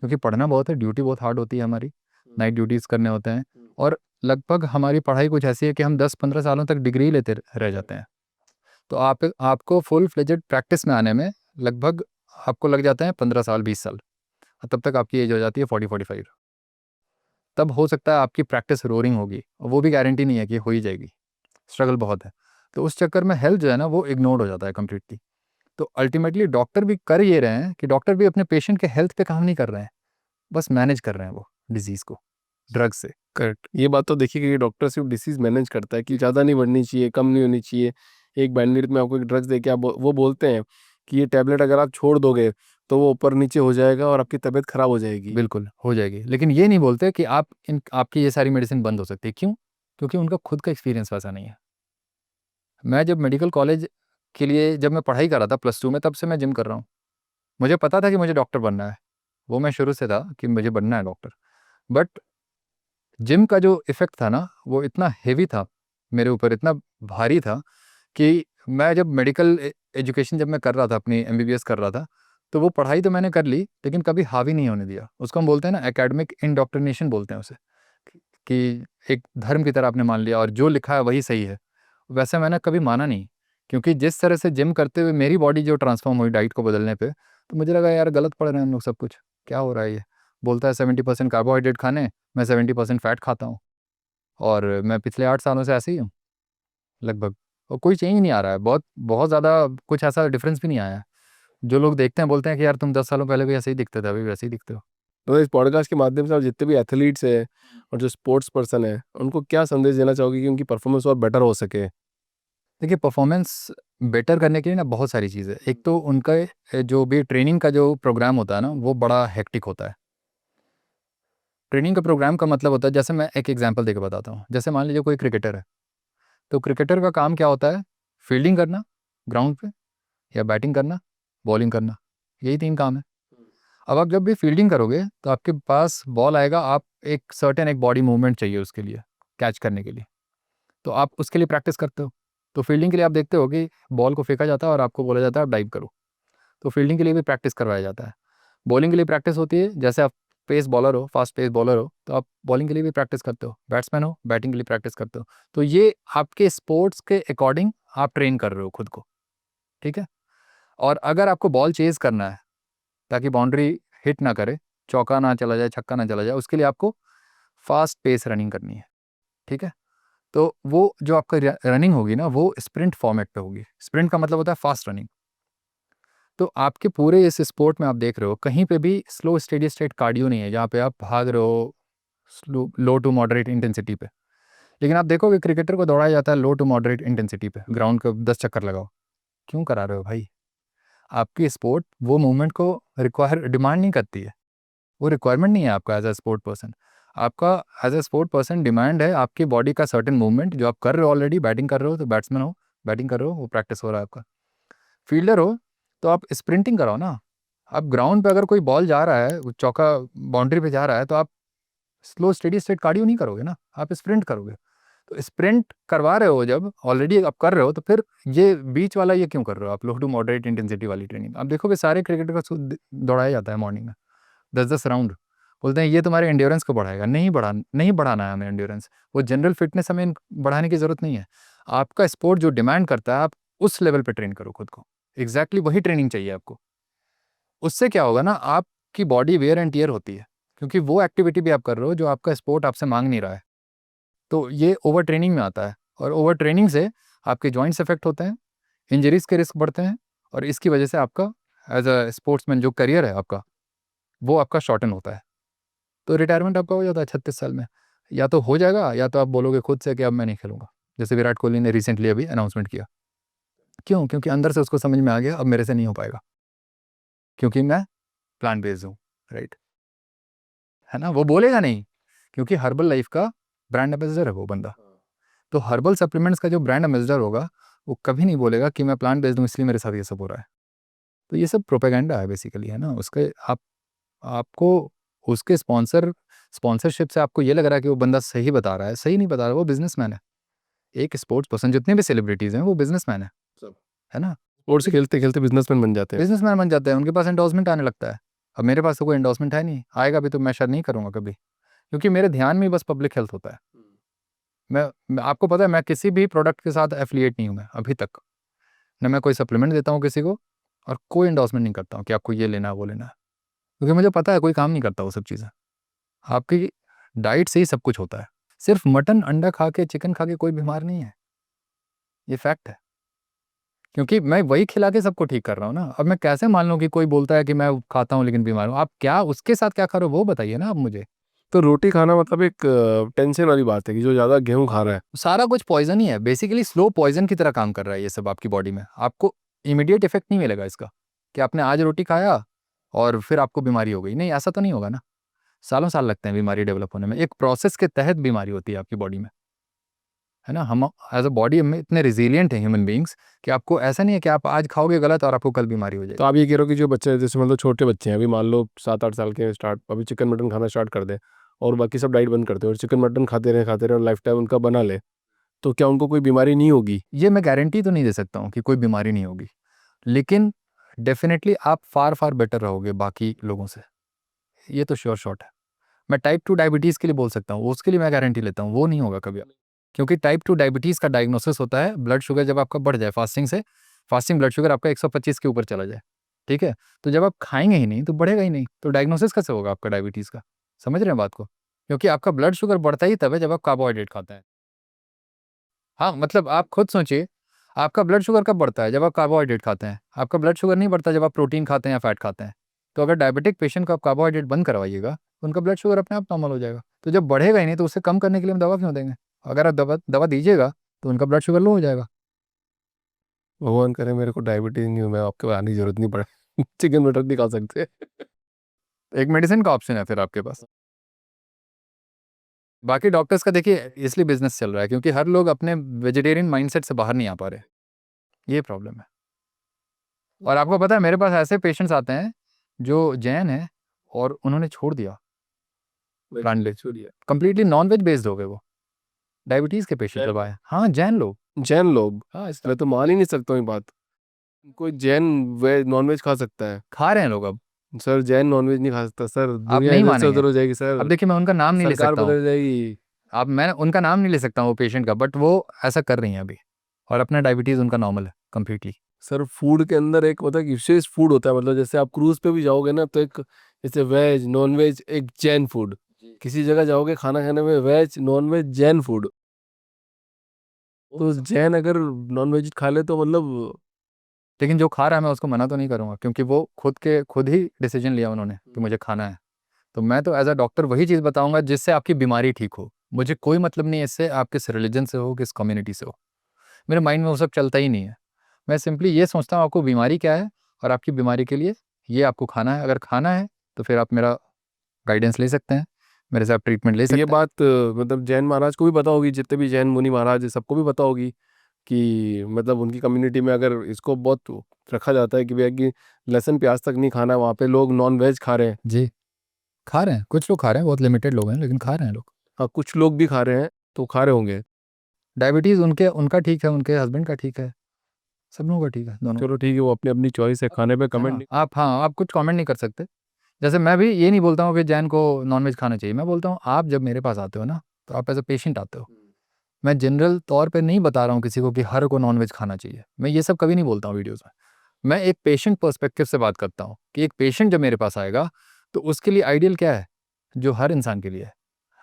क्योंकि पढ़ना बहुत है, ड्यूटी बहुत हार्ड होती है हमारी, नाइट ड्यूटीज़ करने होते हैं। और लगभग हमारी पढ़ाई कुछ ऐसी है कि हम 10-15 सालों तक डिग्री लेते रह जाते हैं। तो आपको फुल फ्लेजेड प्रैक्टिस में आने में लगभग आपको लग जाते हैं 15 साल 20 साल, और तब तक आपकी एज हो जाती है 40-45। तब हो सकता है आपकी प्रैक्टिस रोरिंग होगी, और वो भी गारंटी नहीं है कि हो ही जाएगी, स्ट्रगल बहुत है। तो उस चक्कर में हेल्थ जो है ना वो इग्नोर्ड हो जाता है कम्प्लीटली। तो अल्टीमेटली डॉक्टर भी कर ये रहे हैं कि डॉक्टर भी अपने पेशेंट के हेल्थ पे काम नहीं कर रहे हैं, बस मैनेज कर रहे हैं वो डिजीज़ को ड्रग से। करेक्ट, ये बात तो देखिए कि डॉक्टर सिर्फ डिसीज मैनेज करता है कि ज़्यादा नहीं बढ़नी चाहिए, कम नहीं होनी चाहिए। एक बैंडलिट में आपको एक ड्रग्स दे के आप वो बोलते हैं कि ये टैबलेट अगर आप छोड़ दोगे तो वो ऊपर नीचे हो जाएगा और आपकी तबीयत खराब हो जाएगी। बिल्कुल हो जाएगी, लेकिन ये नहीं बोलते कि आपकी ये सारी मेडिसिन बंद हो सकती है। क्यों? क्योंकि उनका खुद का एक्सपीरियंस वैसा नहीं है। मैं जब मेडिकल कॉलेज के लिए जब मैं पढ़ाई कर रहा था +2 में, तब से मैं जिम कर रहा हूँ। मुझे पता था कि मुझे डॉक्टर बनना है, वो मैं शुरू से था कि मुझे बनना है डॉक्टर। बट जिम का जो इफ़ेक्ट था ना वो इतना हेवी था मेरे ऊपर, इतना भारी था कि मैं जब मेडिकल एजुकेशन जब मैं कर रहा था, अपनी एमबीबीएस कर रहा था, तो वो पढ़ाई तो मैंने कर ली लेकिन कभी हावी नहीं होने दिया। उसको हम बोलते हैं ना एकेडमिक इंडोक्ट्रिनेशन बोलते हैं उसे, कि एक धर्म की तरह आपने मान लिया और जो लिखा है वही सही है। वैसे मैंने कभी माना नहीं क्योंकि जिस तरह से जिम करते हुए मेरी बॉडी जो ट्रांसफॉर्म हुई डाइट को बदलने पे, तो मुझे लगा यार गलत पड़ रहे हैं हम लोग सब कुछ, क्या हो रहा है ये। बोलता है 70% कार्बोहाइड्रेट खाने, मैं 70% फैट खाता हूँ, और मैं पिछले 8 सालों से ऐसे ही हूँ लगभग, और कोई चेंज नहीं आ रहा है, बहुत बहुत ज़्यादा कुछ ऐसा डिफरेंस भी नहीं आया है। जो लोग देखते हैं बोलते हैं कि यार तुम 10 सालों पहले भी ऐसे ही दिखते थे, अभी भी वैसे ही दिखते हो। तो इस पॉडकास्ट के माध्यम से आप जितने भी एथलीट्स हैं और जो स्पोर्ट्स पर्सन है उनको क्या संदेश देना चाहोगे कि उनकी परफॉर्मेंस और बेटर हो सके? देखिए, परफॉर्मेंस बेटर करने के लिए ना बहुत सारी चीज़ें, एक तो उनका जो भी ट्रेनिंग का जो प्रोग्राम होता है ना, वो बड़ा हेक्टिक होता है। ट्रेनिंग का प्रोग्राम का मतलब होता है, जैसे मैं एक एग्जांपल देके बताता हूँ। जैसे मान लीजिए कोई क्रिकेटर है, तो क्रिकेटर का काम क्या होता है? फील्डिंग करना ग्राउंड पे, या बैटिंग करना, बॉलिंग करना, यही 3 काम है। अब आप जब भी फील्डिंग करोगे तो आपके पास बॉल आएगा, आप एक सर्टेन एक बॉडी मूवमेंट चाहिए उसके लिए, कैच करने के लिए, तो आप उसके लिए प्रैक्टिस करते हो। तो फील्डिंग के लिए आप देखते हो कि बॉल को फेंका जाता है और आपको बोला जाता है आप डाइव करो, तो फील्डिंग के लिए भी प्रैक्टिस करवाया जाता है। बॉलिंग के लिए प्रैक्टिस होती है, जैसे आप पेस बॉलर हो, फास्ट पेस बॉलर हो, तो आप बॉलिंग के लिए भी प्रैक्टिस करते हो। बैट्समैन हो, बैटिंग के लिए प्रैक्टिस करते हो। तो ये आपके स्पोर्ट्स के अकॉर्डिंग आप ट्रेन कर रहे हो खुद को, ठीक है। और अगर आपको बॉल चेज़ करना है ताकि बाउंड्री हिट ना करे, चौका ना चला जाए, छक्का ना चला जाए, उसके लिए आपको फास्ट पेस रनिंग करनी है, ठीक है। तो वो जो आपका रनिंग होगी ना, वो स्प्रिंट फॉर्मेट पे होगी। स्प्रिंट का मतलब होता है फास्ट रनिंग। तो आपके पूरे इस स्पोर्ट में आप देख रहे हो कहीं पे भी स्लो स्टेडी स्टेट कार्डियो नहीं है, जहाँ पे आप भाग रहे हो slow low to moderate intensity पे। लेकिन आप देखोगे क्रिकेटर को दौड़ाया जाता है लो टू मॉडरेट इंटेंसिटी पे, ग्राउंड के 10 चक्कर लगाओ। क्यों करा रहे हो भाई? आपकी स्पोर्ट वो मूवमेंट को रिक्वायर डिमांड नहीं करती है, वो रिक्वायरमेंट नहीं है आपका एज अ स्पोर्ट पर्सन। आपका as a sport person demand है आपकी बॉडी का सर्टेन मूवमेंट जो आप कर रहे हो ऑलरेडी। बैटिंग कर रहे हो तो बैट्समैन हो, बैटिंग कर रहे हो वो प्रैक्टिस हो रहा है आपका। फील्डर हो तो आप स्प्रिंटिंग कराओ ना। आप ग्राउंड पे अगर कोई बॉल जा रहा है, वो चौका बाउंड्री पे जा रहा है, तो आप स्लो स्टेडी स्टेट कार्डियो नहीं करोगे ना, आप स्प्रिंट करोगे। तो स्प्रिंट करवा रहे हो जब ऑलरेडी आप कर रहे हो, तो फिर ये बीच वाला ये क्यों कर रहे हो आप, लो टू मॉडरेट इंटेंसिटी वाली ट्रेनिंग? आप देखोगे सारे क्रिकेटर का दौड़ाया जाता है मॉर्निंग में 10-10 राउंड। बोलते हैं ये तुम्हारे एंड्योरेंस को बढ़ाएगा। नहीं बढ़ाना है हमें एंड्योरेंस, वो जनरल फिटनेस हमें बढ़ाने की ज़रूरत नहीं है। आपका स्पोर्ट जो डिमांड करता है, आप उस लेवल पे ट्रेन करो खुद को। एग्जैक्टली वही ट्रेनिंग चाहिए आपको। उससे क्या होगा ना, आपकी बॉडी वेयर एंड टियर होती है, क्योंकि वो एक्टिविटी भी आप कर रहे हो जो आपका स्पोर्ट आपसे मांग नहीं रहा है। तो ये ओवर ट्रेनिंग में आता है, और ओवर ट्रेनिंग से आपके जॉइंट्स इफेक्ट होते हैं, इंजरीज के रिस्क बढ़ते हैं, और इसकी वजह से आपका एज अ स्पोर्ट्समैन जो करियर है आपका, वो आपका शॉर्टन होता है। तो रिटायरमेंट आपका हो जाता है 36 साल में। या तो हो जाएगा, या तो आप बोलोगे खुद से कि अब मैं नहीं खेलूंगा, जैसे विराट कोहली ने रिसेंटली अभी अनाउंसमेंट किया। क्यों? क्योंकि अंदर से उसको समझ में आ गया अब मेरे से नहीं हो पाएगा, क्योंकि मैं प्लांट बेस्ड हूँ, राइट, है ना। वो बोलेगा नहीं, क्योंकि हर्बल लाइफ का ब्रांड एम्बेसडर है वो बंदा। तो हर्बल सप्लीमेंट्स का जो ब्रांड एम्बेसडर होगा, वो कभी नहीं बोलेगा कि मैं प्लांट बेस्ड हूँ इसलिए मेरे साथ ये सब हो रहा है। तो ये सब प्रोपेगेंडा है बेसिकली, है ना। उसके आपको उसके स्पॉन्सरशिप से आपको ये लग रहा है कि वो बंदा सही बता रहा है, सही नहीं बता रहा। वो बिजनेसमैन है, एक स्पोर्ट्स पर्सन, जितने भी सेलिब्रिटीज हैं वो बिजनेसमैन सब है ना। स्पोर्ट्स खेलते खेलते बिजनेसमैन बन जाते हैं। बिजनेसमैन बन जाते हैं, उनके पास एंडोर्समेंट आने लगता है। अब मेरे पास तो कोई एंडोर्समेंट है नहीं, आएगा भी तो मैं शायद नहीं करूँगा कभी, क्योंकि मेरे ध्यान में बस पब्लिक हेल्थ होता है। आपको पता है मैं किसी भी प्रोडक्ट के साथ एफिलिएट नहीं हूँ मैं अभी तक। न मैं कोई सप्लीमेंट देता हूँ किसी को, और कोई एंडोर्समेंट नहीं करता हूँ कि आपको ये लेना है वो लेना है, क्योंकि मुझे पता है कोई काम नहीं करता वो सब चीज़ें। आपकी डाइट से ही सब कुछ होता है। सिर्फ मटन अंडा खा के, चिकन खा के कोई बीमार नहीं है, ये फैक्ट है। क्योंकि मैं वही खिला के सबको ठीक कर रहा हूँ ना। अब मैं कैसे मान लूँ कि कोई बोलता है कि मैं खाता हूँ लेकिन बीमार हूँ? आप क्या उसके साथ क्या खा रहे हो वो बताइए ना आप मुझे। तो रोटी खाना मतलब एक टेंशन वाली बात है कि जो ज़्यादा गेहूं खा रहा है। सारा कुछ पॉइजन ही है बेसिकली, स्लो पॉइजन की तरह काम कर रहा है ये सब आपकी बॉडी में। आपको इमीडिएट इफेक्ट नहीं मिलेगा इसका कि आपने आज रोटी खाया और फिर आपको बीमारी हो गई। नहीं, ऐसा तो नहीं होगा ना। सालों साल लगते हैं बीमारी डेवलप होने में। एक प्रोसेस के तहत बीमारी होती है आपकी बॉडी में, है ना। हम एज अ बॉडी हम इतने रिजिलियंट हैं ह्यूमन बींग्स कि आपको ऐसा नहीं है कि आप आज खाओगे गलत और आपको कल बीमारी हो तो जाएगी। आप ये कह रहे हो कि जो बच्चे जैसे मतलब छोटे बच्चे हैं, अभी मान लो 7-8 साल के स्टार्ट, अभी चिकन मटन खाना स्टार्ट कर दे और बाकी सब डाइट बंद करते हैं और चिकन मटन खाते रहे और लाइफ टाइम उनका बना ले, तो क्या उनको कोई बीमारी नहीं होगी? ये मैं गारंटी तो नहीं दे सकता हूँ कि कोई बीमारी नहीं होगी, लेकिन डेफिनेटली आप फार फार बेटर रहोगे बाकी लोगों से, ये तो श्योर शॉट है। मैं टाइप 2 डायबिटीज़ के लिए बोल सकता हूँ, उसके लिए मैं गारंटी लेता हूँ वो नहीं होगा कभी। क्योंकि टाइप 2 डायबिटीज़ का डायग्नोसिस होता है ब्लड शुगर जब आपका बढ़ जाए फास्टिंग ब्लड शुगर आपका 125 के ऊपर चला जाए, ठीक है? तो जब आप खाएंगे ही नहीं तो बढ़ेगा ही नहीं, तो डायग्नोसिस कैसे होगा आपका डायबिटीज़ का? समझ रहे हैं बात को? क्योंकि आपका ब्लड शुगर बढ़ता ही तब है जब आप कार्बोहाइड्रेट खाते हैं। हाँ, मतलब आप खुद सोचिए, आपका ब्लड शुगर कब बढ़ता है? जब आप कार्बोहाइड्रेट खाते हैं। आपका ब्लड शुगर नहीं बढ़ता जब आप प्रोटीन खाते हैं या फैट खाते हैं। तो अगर डायबिटिक पेशेंट को आप कार्बोहाइड्रेट बंद करवाइएगा, तो उनका ब्लड शुगर अपने आप नॉर्मल हो जाएगा। तो जब बढ़ेगा ही नहीं तो उसे कम करने के लिए हम दवा क्यों देंगे? अगर आप दवा दीजिएगा तो उनका ब्लड शुगर लो हो जाएगा। भगवान करे मेरे को डायबिटीज नहीं हो, मैं आपके पास आने की जरूरत नहीं पड़े। चिकन मटन नहीं खा सकते। एक मेडिसिन का ऑप्शन है फिर आपके पास। बाकी डॉक्टर्स का देखिए इसलिए बिजनेस चल रहा है क्योंकि हर लोग अपने वेजिटेरियन माइंडसेट से बाहर नहीं आ पा रहे, ये प्रॉब्लम है। और आपको पता है मेरे पास ऐसे पेशेंट्स आते हैं जो जैन है और उन्होंने छोड़ दिया प्लांट बेस्ड, छोड़िए। कंप्लीटली नॉन वेज बेस्ड हो गए वो। डायबिटीज के पेशेंट जब आए, हाँ जैन लोग, जैन लोग, हाँ इस मैं तो मान ही नहीं सकता हूँ ये बात। कोई जैन वेज नॉन वेज खा सकता है? खा रहे हैं लोग अब। सर जैन नॉन वेज नहीं खा सकता सर, आप दुनिया नहीं इधर से मानेंगे। उधर हो जाएगी सर, अब देखिए मैं उनका नाम नहीं ले सरकार सकता हूँ, बदल जाएगी। अब मैं उनका नाम नहीं ले सकता हूँ वो पेशेंट का, बट वो ऐसा कर रही हैं अभी और अपना डायबिटीज उनका नॉर्मल है कम्प्लीटली। सर फूड के अंदर एक मतलब विशेष फूड होता है, मतलब जैसे आप क्रूज पे भी जाओगे ना तो एक जैसे वेज नॉन वेज एक जैन फूड, किसी जगह जाओगे खाना खाने में veg non veg Jain food, तो जैन अगर नॉन वेज खा ले तो मतलब लेकिन जो खा रहा है मैं उसको मना तो नहीं करूँगा क्योंकि वो खुद ही डिसीजन लिया उन्होंने कि मुझे खाना है। तो मैं तो एज अ डॉक्टर वही चीज़ बताऊंगा जिससे आपकी बीमारी ठीक हो। मुझे कोई मतलब नहीं है इससे आप किस रिलीजन से हो, किस कम्युनिटी से हो, मेरे माइंड में वो सब चलता ही नहीं है। मैं सिंपली ये सोचता हूँ आपको बीमारी क्या है और आपकी बीमारी के लिए ये आपको खाना है। अगर खाना है तो फिर आप मेरा गाइडेंस ले सकते हैं, मेरे से आप ट्रीटमेंट ले ये सकते हैं। बात मतलब जैन महाराज को भी पता होगी, जितने भी जैन मुनि महाराज है सबको भी पता होगी कि मतलब उनकी कम्युनिटी में अगर इसको बहुत रखा जाता है कि भैया कि लहसुन प्याज तक नहीं खाना, वहाँ पे लोग नॉन वेज खा रहे हैं। जी, खा रहे हैं, कुछ लोग खा रहे हैं, बहुत लिमिटेड लोग हैं लेकिन खा रहे हैं लोग। हाँ कुछ लोग भी खा रहे हैं, तो खा रहे होंगे। डायबिटीज़ उनका ठीक है, उनके हस्बैंड का ठीक है, सब लोगों का ठीक है, दोनों। चलो ठीक है, वो अपनी अपनी चॉइस है, खाने पे है कमेंट ना? नहीं। आप कुछ कमेंट नहीं कर सकते। जैसे मैं भी ये नहीं बोलता हूँ कि जैन को नॉनवेज खाना चाहिए, मैं बोलता हूँ आप जब मेरे पास आते हो ना तो आप एज अ पेशेंट आते हो। मैं जनरल तौर पे नहीं बता रहा हूँ किसी को कि हर को नॉनवेज खाना चाहिए, मैं ये सब कभी नहीं बोलता हूँ वीडियोज़ में। मैं एक पेशेंट पर्सपेक्टिव से बात करता हूँ कि एक पेशेंट जब मेरे पास आएगा तो उसके लिए आइडियल क्या है जो हर इंसान के लिए है।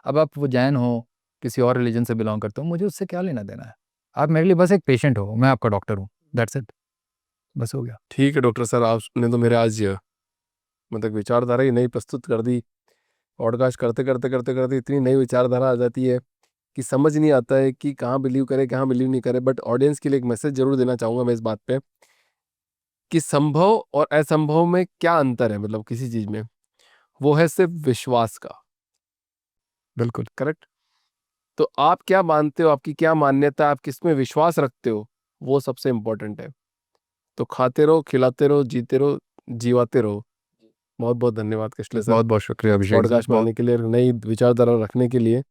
अब आप वो जैन हो, किसी और रिलीजन से बिलोंग करते हो, मुझे उससे क्या लेना देना है। आप मेरे लिए बस एक पेशेंट हो, मैं आपका डॉक्टर हूँ, दैट्स इट, बस हो गया। ठीक है डॉक्टर सर, आपने तो मेरे आज मतलब विचारधारा ही नई प्रस्तुत कर दी। पॉडकास्ट करते करते करते करते इतनी नई विचारधारा आ जाती है कि समझ नहीं आता है कि कहाँ बिलीव करे कहाँ बिलीव नहीं करे। बट ऑडियंस के लिए एक मैसेज जरूर देना चाहूँगा मैं इस बात पे कि संभव और असंभव में क्या अंतर है, मतलब किसी चीज़ में, वो है सिर्फ विश्वास का। बिल्कुल। करेक्ट। तो आप क्या मानते हो, आपकी क्या मान्यता है, आप किस में विश्वास रखते हो, वो सबसे इम्पोर्टेंट है। तो खाते रहो, खिलाते रहो, जीते रहो, जीवाते रहो। बहुत बहुत धन्यवाद कश्ले सर, बहुत बहुत शुक्रिया इस अभिषेक जी, पॉडकास्ट में बहुत आने के लिए, नई विचारधारा रखने के लिए।